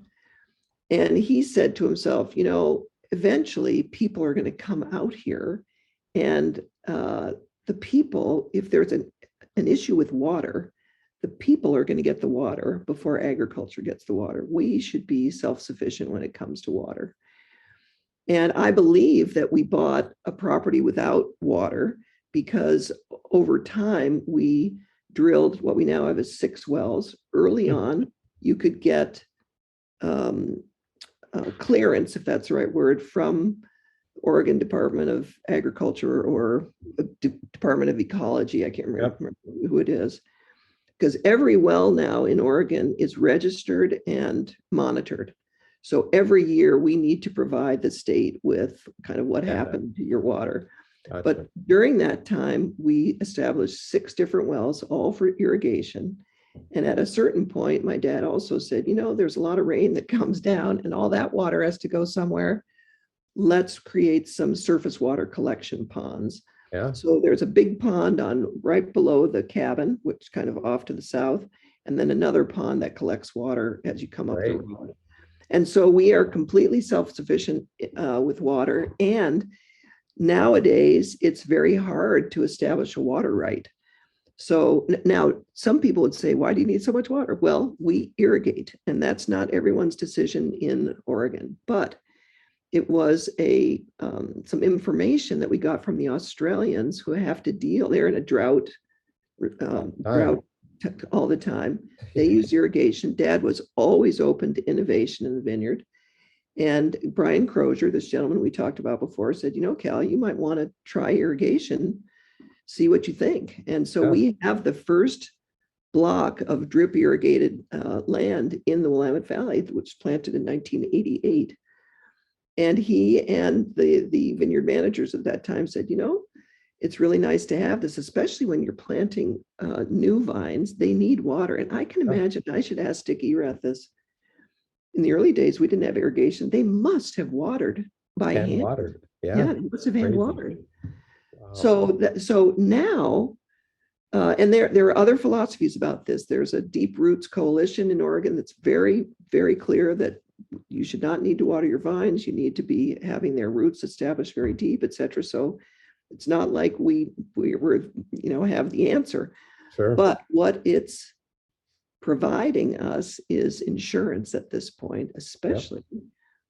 Speaker 2: And he said to himself, eventually people are going to come out here, and the people, if there's an issue with water, the people are going to get the water before agriculture gets the water. We should be self-sufficient when it comes to water. And I believe that we bought a property without water because over time we drilled what we now have is 6 wells. Early on, you could get clearance, if that's the right word, from Oregon Department of Agriculture or Department of Ecology. I can't remember who it is. Because every well now in Oregon is registered and monitored. So every year we need to provide the state with kind of what happened to your water. Gotcha. But during that time, we established 6 different wells, all for irrigation. And at a certain point, my dad also said, there's a lot of rain that comes down and all that water has to go somewhere. Let's create some surface water collection ponds. Yeah. So there's a big pond right below the cabin, which is kind of off to the south, and then another pond that collects water as you come up the road. And so we are completely self-sufficient with water. And nowadays, it's very hard to establish a water right. So now some people would say, why do you need so much water? Well, we irrigate, and that's not everyone's decision in Oregon. But it was some information that we got from the Australians who have to deal. They're in a drought all the time. They use irrigation. Dad was always open to innovation in the vineyard. And Brian Crozier, this gentleman we talked about before, said, Cal, you might want to try irrigation, see what you think. And so we have the first block of drip irrigated land in the Willamette Valley, which was planted in 1988. And he and the vineyard managers at that time said, it's really nice to have this, especially when you're planting new vines. They need water. And I can imagine, I should ask Dick Erath this. In the early days, we didn't have irrigation. They must have watered by hand. Watered. Yeah, they must have hand watered. Wow. So now, and there are other philosophies about this. There's a Deep Roots Coalition in Oregon that's very, very clear that you should not need to water your vines. You need to be having their roots established very deep, et cetera. So it's not like we're have the answer. Sure. But what it's providing us is insurance at this point, especially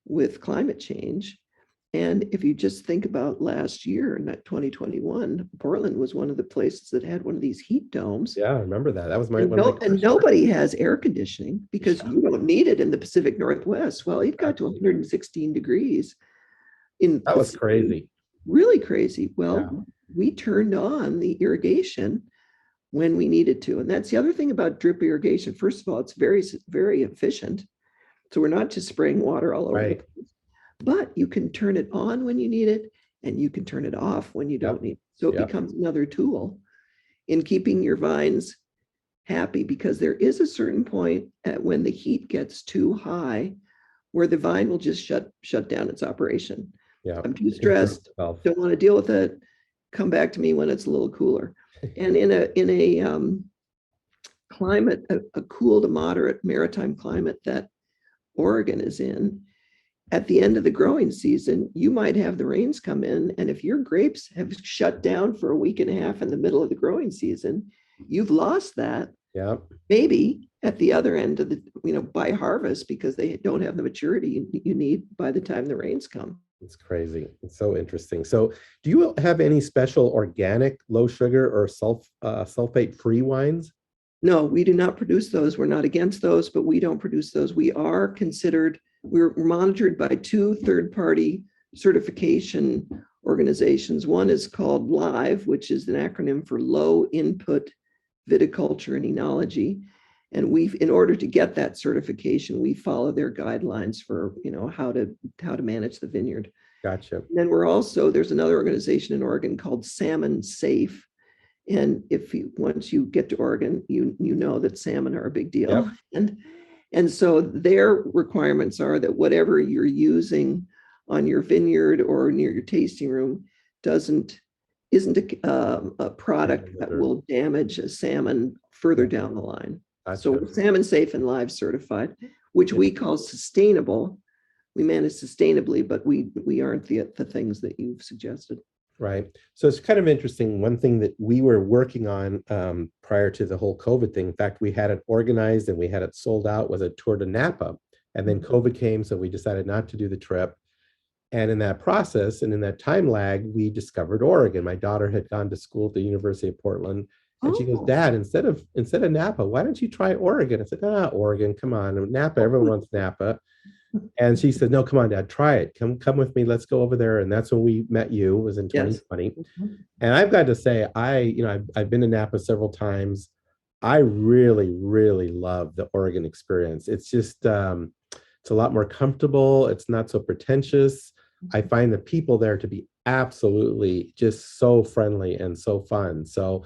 Speaker 2: with climate change. And if you just think about last year, in that 2021, Portland was one of the places that had one of these heat domes. Yeah, I remember that. That was and nobody has air conditioning because you don't need it in the Pacific Northwest. Well, it got to 116 degrees. That was crazy. Really crazy. Well, we turned on the irrigation when we needed to. And that's the other thing about drip irrigation. First of all, it's very, very efficient. So we're not just spraying water all over the place. But you can turn it on when you need it, and you can turn it off when you don't need it. So it becomes another tool in keeping your vines happy, because there is a certain point when the heat gets too high where the vine will just shut down its operation. Yeah, I'm too stressed, don't want to deal with it. Come back to me when it's a little cooler. And in a climate, a cool to moderate maritime climate that Oregon is in, at the end of the growing season, you might have the rains come in. And if your grapes have shut down for a week and a half in the middle of the growing season, you've lost that. Yeah. Maybe at the other end of the, by harvest, because they don't have the maturity you need by the time the rains come. It's crazy. It's so interesting. So do you have any special organic, low sugar or sulfate-free wines? No, we do not produce those. We're not against those, but we don't produce those. We're monitored by 2 third-party certification organizations. One is called LIVE, which is an acronym for Low Input Viticulture and Enology. And in order to get that certification, we follow their guidelines for, how to manage the vineyard. Gotcha. And then there's another organization in Oregon called Salmon Safe. And once you get to Oregon, you know that salmon are a big deal. Yep. And so their requirements are that whatever you're using on your vineyard or near your tasting room isn't a product that will damage a salmon further down the line. Gotcha. So we're Salmon Safe and Live certified, which we call sustainable. We manage sustainably, but we aren't the things that you've suggested. Right. So it's kind of interesting. One thing that we were working on prior to the whole COVID thing, in fact, we had it organized and we had it sold out, was a tour to Napa. And then COVID came, so we decided not to do the trip.
Speaker 3: And in that process and in that time lag, we discovered Oregon. My daughter had gone to school at the University of Portland. And she goes, Dad, instead of Napa, why don't you try Oregon? I said, Oregon, come on. Napa, everyone wants Napa. And she said, no, come on, Dad, try it. Come with me. Let's go over there. And that's when we met you. It was in 2020. Yes. And I've got to say, I've been to Napa several times. I really, really love the Oregon experience. It's just, it's a lot more comfortable. It's not so pretentious. I find the people there to be absolutely just so friendly and so fun. So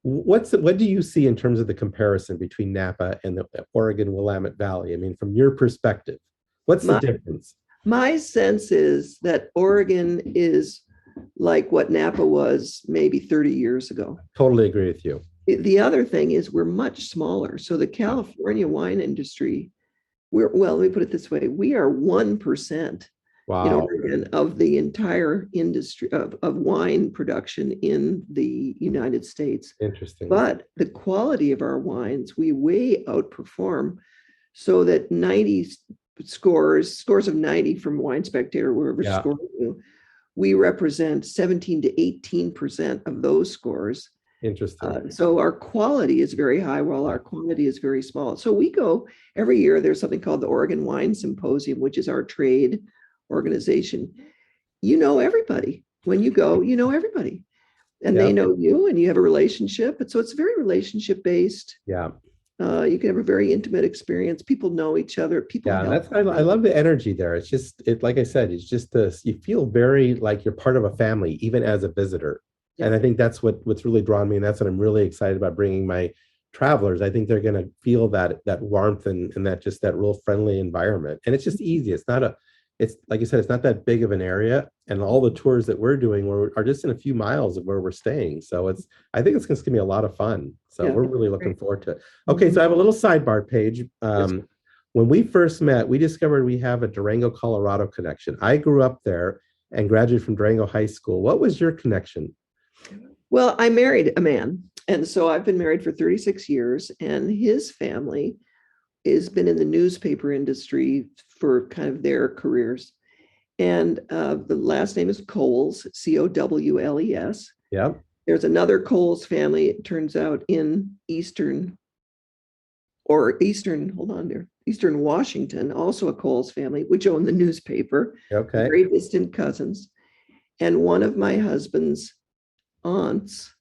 Speaker 3: what do you see in terms of the comparison between Napa and the Oregon Willamette Valley? I mean, from your perspective, what's the difference?
Speaker 2: My sense is that Oregon is like what Napa was maybe 30 years ago.
Speaker 3: Totally agree with you.
Speaker 2: The other thing is we're much smaller. So the California wine industry, let me put it this way. We are 1%.
Speaker 3: Wow.
Speaker 2: In Oregon of the entire industry of wine production in the United States.
Speaker 3: Interesting.
Speaker 2: But the quality of our wines, we way outperform, so that 90 scores of 90 from Wine Spectator, wherever scored you, we represent 17 to 18% of those scores.
Speaker 3: Interesting.
Speaker 2: So our quality is very high while our quantity is very small. So we go every year, there's something called the Oregon Wine Symposium, which is our trade organization. You know everybody. When you go, you know everybody. And they know you, and you have a relationship. And so it's very relationship based.
Speaker 3: Yeah.
Speaker 2: You can have a very intimate experience. People know each other. People help.
Speaker 3: I love the energy there. It's just, like I said, it's just this, you feel very like you're part of a family, even as a visitor. Yeah. And I think that's what's really drawn me. And that's what I'm really excited about bringing my travelers. I think they're going to feel that warmth and that real friendly environment. And it's just easy. It's like you said, it's not that big of an area, and all the tours that we're doing are just in a few miles of where we're staying. So I think it's going to be a lot of fun. So we're really looking forward to it. Okay, so I have a little sidebar page. When we first met, we discovered we have a Durango, Colorado connection. I grew up there and graduated from Durango High School. What was your connection?
Speaker 2: Well, I married a man, and so I've been married for 36 years, and his family has been in the newspaper industry for kind of their careers. And the last name is Coles, Cowles.
Speaker 3: Yeah.
Speaker 2: There's another Coles family, it turns out, in Eastern Washington, also a Coles family, which own the newspaper.
Speaker 3: Okay.
Speaker 2: Very distant cousins. And one of my husband's aunts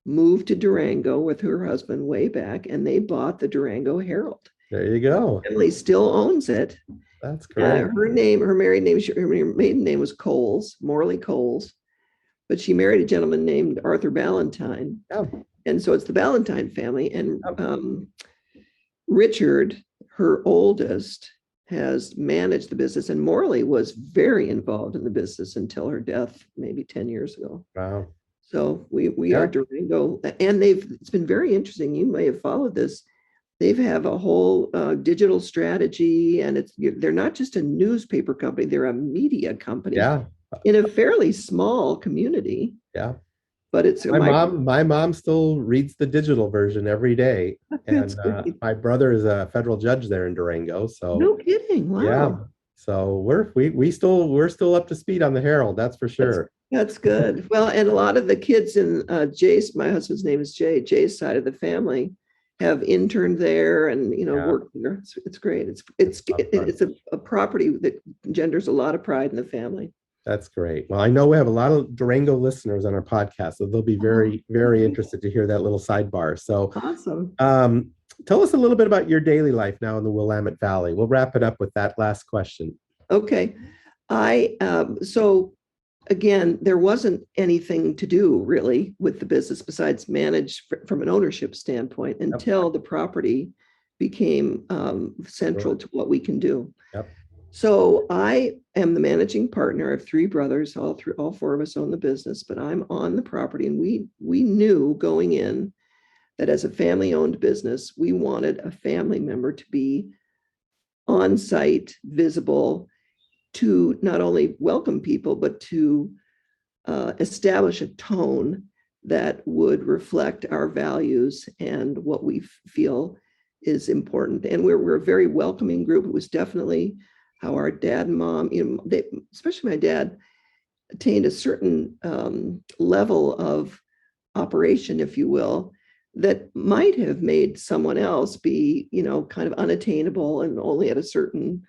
Speaker 2: moved to Durango with her husband way back, and they bought the Durango Herald.
Speaker 3: There you go.
Speaker 2: Emily still owns it.
Speaker 3: That's great.
Speaker 2: Her maiden name was Coles, Morley Coles, but she married a gentleman named Arthur Ballantyne.
Speaker 3: Oh.
Speaker 2: And so it's the Ballantyne family. And Richard, her oldest, has managed the business. And Morley was very involved in the business until her death, maybe 10 years ago.
Speaker 3: Wow.
Speaker 2: So we are Durango. And it's been very interesting. You may have followed this. They have a whole digital strategy, and they're not just a newspaper company, they're a media company in a fairly small community.
Speaker 3: Yeah.
Speaker 2: But it's
Speaker 3: my mom still reads the digital version every day. And my brother is a federal judge there in Durango. So
Speaker 2: no kidding. Wow. Yeah.
Speaker 3: So we're still up to speed on the Herald, that's for sure.
Speaker 2: That's good. Well, and a lot of the kids in Jay's, my husband's name is Jay, Jay's side of the family, have interned there and worked there. It's great. It's a property that engenders a lot of pride in the family.
Speaker 3: That's great. Well, I know we have a lot of Durango listeners on our podcast, so they'll be very, very interested to hear that little sidebar. So
Speaker 2: awesome.
Speaker 3: Tell us a little bit about your daily life now in the Willamette Valley. We'll wrap it up with that last question.
Speaker 2: Okay. So again, there wasn't anything to do really with the business besides manage from an ownership standpoint until the property became central to what we can do.
Speaker 3: Yep.
Speaker 2: So I am the managing partner. I have three brothers. All four of us own the business, but I'm on the property. And we knew going in that as a family-owned business, we wanted a family member to be on site, visible, to not only welcome people, but to establish a tone that would reflect our values and what we feel is important. And we're a very welcoming group. It was definitely how our dad and mom, especially my dad, attained a certain level of operation, if you will, that might have made someone else be, kind of unattainable and only at a certain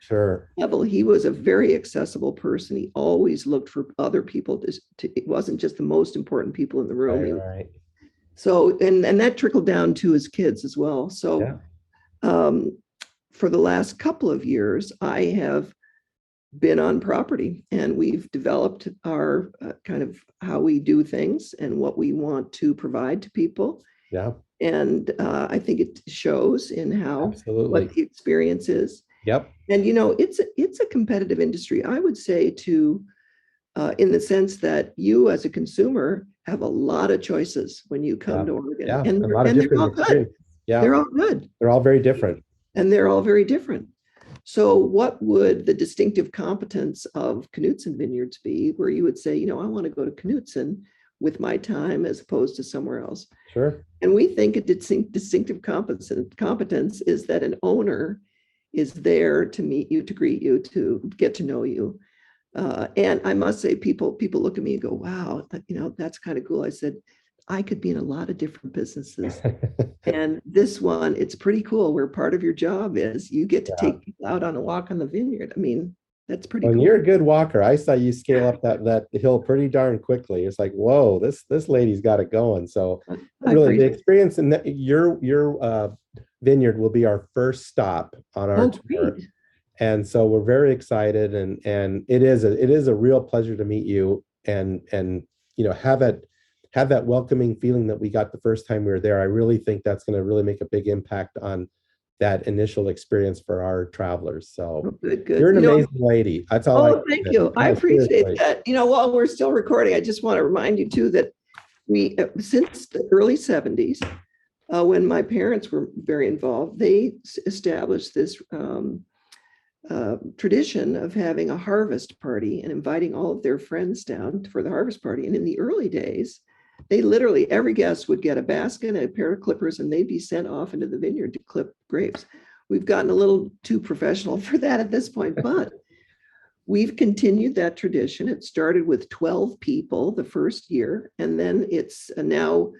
Speaker 2: level. He was a very accessible person. He always looked for other people it wasn't just the most important people in the room.
Speaker 3: Right.
Speaker 2: So, and that trickled down to his kids as well. So, for the last couple of years, I have been on property, and we've developed our kind of how we do things and what we want to provide to people.
Speaker 3: Yeah.
Speaker 2: And I think it shows in how what the experience is.
Speaker 3: Yep.
Speaker 2: And it's a competitive industry, I would say, in the sense that you as a consumer have a lot of choices when you come to Oregon.
Speaker 3: Yeah.
Speaker 2: And they're all good.
Speaker 3: Yeah.
Speaker 2: They're all good.
Speaker 3: They're all very different.
Speaker 2: And they're all very different. So what would the distinctive competence of Knudsen Vineyards be, where you would say, I want to go to Knudsen with my time as opposed to somewhere else?
Speaker 3: Sure.
Speaker 2: And we think a distinctive competence is that an owner is there to meet you, to greet you, to get to know you. And I must say, people look at me and go, wow, that's kind of cool. I said, I could be in a lot of different businesses. And this one, it's pretty cool, where part of your job is you get to take people out on a walk on the vineyard. I mean, that's pretty cool.
Speaker 3: You're a good walker. I saw you scale up that hill pretty darn quickly. It's like, whoa, this lady's got it going. So really the experience in your vineyard will be our first stop on our tour.
Speaker 2: Great.
Speaker 3: And so we're very excited, and it is a real pleasure to meet you and have that welcoming feeling that we got the first time we were there. I really think that's going to really make a big impact on that initial experience for our travelers. So
Speaker 2: good.
Speaker 3: You're an amazing lady. That's all.
Speaker 2: Thank you. I appreciate that. While we're still recording, I just want to remind you too that we, since the early 70s, when my parents were very involved, they established this tradition of having a harvest party and inviting all of their friends down for the harvest party. And in the early days, they literally, every guest would get a basket and a pair of clippers, and they'd be sent off into the vineyard to clip grapes. We've gotten a little too professional for that at this point, but we've continued that tradition. It started with 12 people the first year, and then it's now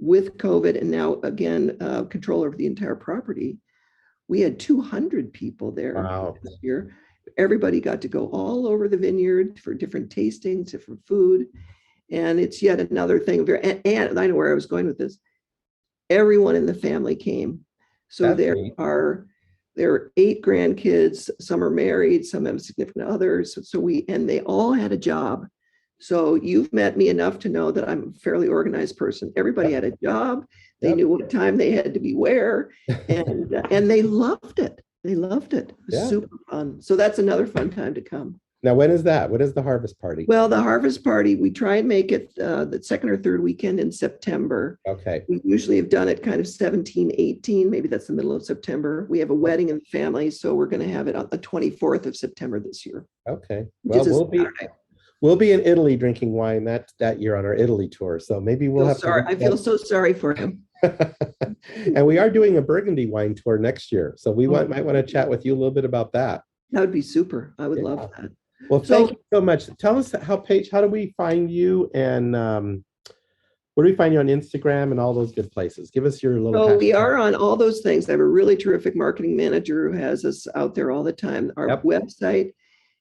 Speaker 2: with COVID and now again, control over the entire property. We had 200 people there this year. Everybody got to go all over the vineyard for different tastings, different food. And it's yet another thing. And I know where I was going with this. Everyone in the family came. So there are 8 grandkids. Some are married, some have significant others. And they all had a job. So you've met me enough to know that I'm a fairly organized person. Everybody had a job. They knew what time they had to be where, and they loved it. They loved it. It was super fun. So that's another fun time to come.
Speaker 3: Now, when is that? What is the harvest party?
Speaker 2: Well, the harvest party, we try and make it the second or third weekend in September.
Speaker 3: Okay.
Speaker 2: We usually have done it kind of 17, 18, maybe that's the middle of September. We have a wedding in the family, so we're going to have it on the 24th of September this year.
Speaker 3: Okay. Well, we'll be in Italy drinking wine that year on our Italy tour. So maybe we'll have.
Speaker 2: I feel so sorry for him.
Speaker 3: And we are doing a Burgundy wine tour next year, so we might want to chat with you a little bit about that.
Speaker 2: That would be super. I would love that.
Speaker 3: Well, thank you so much. Tell us Paige, how do we find you, and where do we find you on Instagram and all those good places? Give us your little.
Speaker 2: So we are on all those things. I have a really terrific marketing manager who has us out there all the time. Our website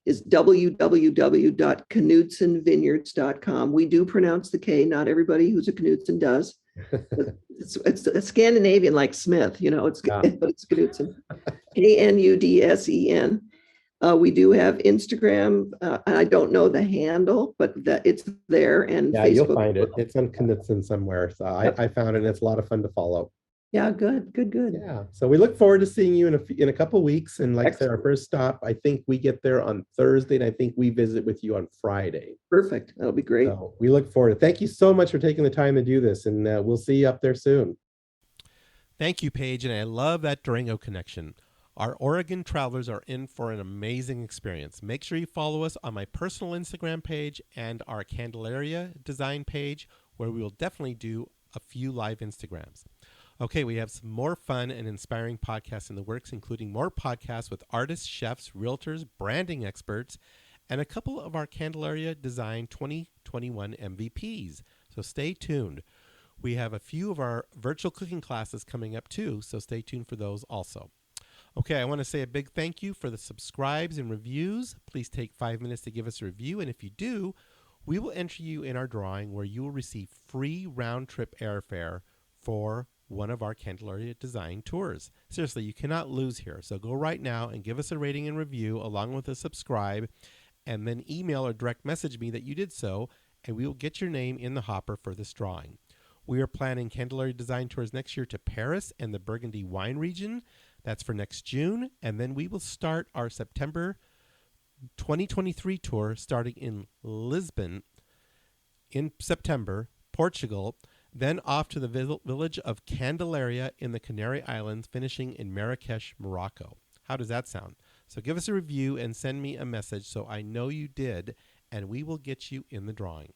Speaker 2: is www.knudsenvineyards.com. We do pronounce the K. Not everybody who's a Knudsen does. It's a Scandinavian like Smith, but it's Knudsen. Knudsen. We do have Instagram, and I don't know the handle, but it's there. And Facebook.
Speaker 3: You'll find it. It's on Knudsen somewhere. So I found it, and it's a lot of fun to follow.
Speaker 2: Yeah, good.
Speaker 3: Yeah. So we look forward to seeing you in a couple of weeks. And like I said, our first stop, I think we get there on Thursday, and I think we visit with you on Friday.
Speaker 2: Perfect. That'll be great.
Speaker 3: So we look forward to it. Thank you so much for taking the time to do this, and we'll see you up there soon.
Speaker 1: Thank you, Paige, and I love that Durango connection. Our Oregon travelers are in for an amazing experience. Make sure you follow us on my personal Instagram page and our Candelaria design page, where we will definitely do a few live Instagrams. Okay, we have some more fun and inspiring podcasts in the works, including more podcasts with artists, chefs, realtors, branding experts, and a couple of our Candelaria Design 2021 MVPs. So stay tuned. We have a few of our virtual cooking classes coming up too, so stay tuned for those also. Okay, I want to say a big thank you for the subscribes and reviews. Please take 5 minutes to give us a review, and if you do, we will enter you in our drawing where you will receive free round-trip airfare for one of our Candelaria Design tours. Seriously, you cannot lose here. So go right now and give us a rating and review along with a subscribe, and then email or direct message me that you did so, and we will get your name in the hopper for this drawing. We are planning Candelaria Design tours next year to Paris and the Burgundy wine region. That's for next June, and then we will start our September 2023 tour starting in Lisbon in September, Portugal, then off to the village of Candelaria in the Canary Islands, finishing in Marrakesh, Morocco. How does that sound? So give us a review and send me a message so I know you did, and we will get you in the drawing.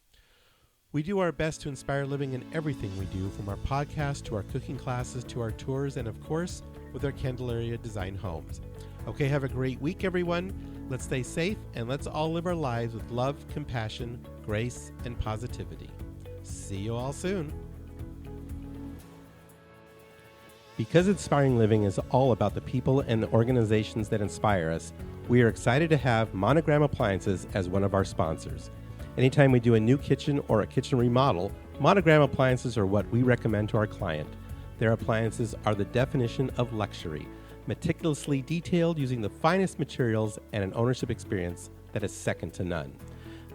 Speaker 1: We do our best to inspire living in everything we do, from our podcast to our cooking classes to our tours, and of course, with our Candelaria Design homes. Okay, have a great week, everyone. Let's stay safe, and let's all live our lives with love, compassion, grace, and positivity. See you all soon. Because Inspiring Living is all about the people and the organizations that inspire us, we are excited to have Monogram Appliances as one of our sponsors. Anytime we do a new kitchen or a kitchen remodel, Monogram Appliances are what we recommend to our client. Their appliances are the definition of luxury, meticulously detailed using the finest materials and an ownership experience that is second to none.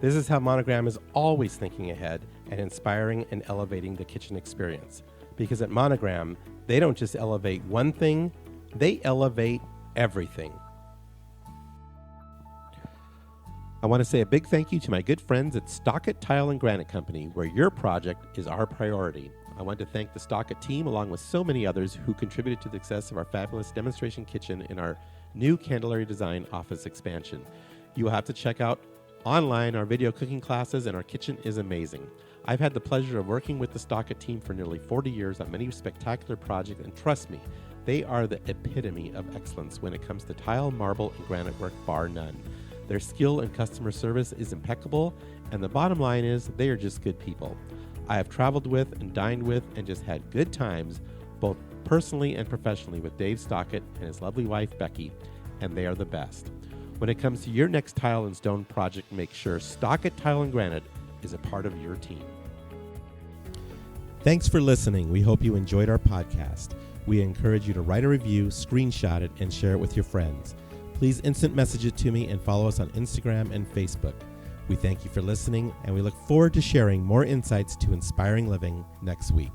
Speaker 1: This is how Monogram is always thinking ahead and inspiring and elevating the kitchen experience. Because at Monogram, they don't just elevate one thing, they elevate everything. I want to say a big thank you to my good friends at Stockett Tile and Granite Company, where your project is our priority. I want to thank the Stockett team, along with so many others who contributed to the success of our fabulous demonstration kitchen in our new Candelaria Design office expansion. You will have to check out online our video cooking classes, and our kitchen is amazing. I've had the pleasure of working with the Stockett team for nearly 40 years on many spectacular projects, and trust me, they are the epitome of excellence when it comes to tile, marble, and granite work, bar none. Their skill and customer service is impeccable, and the bottom line is they are just good people. I have traveled with and dined with and just had good times, both personally and professionally, with Dave Stockett and his lovely wife, Becky, and they are the best. When it comes to your next tile and stone project, make sure Stockett Tile and Granite is a part of your team. Thanks for listening. We hope you enjoyed our podcast. We encourage you to write a review, screenshot it, and share it with your friends. Please instant message it to me and follow us on Instagram and Facebook. We thank you for listening, and we look forward to sharing more insights to inspiring living next week.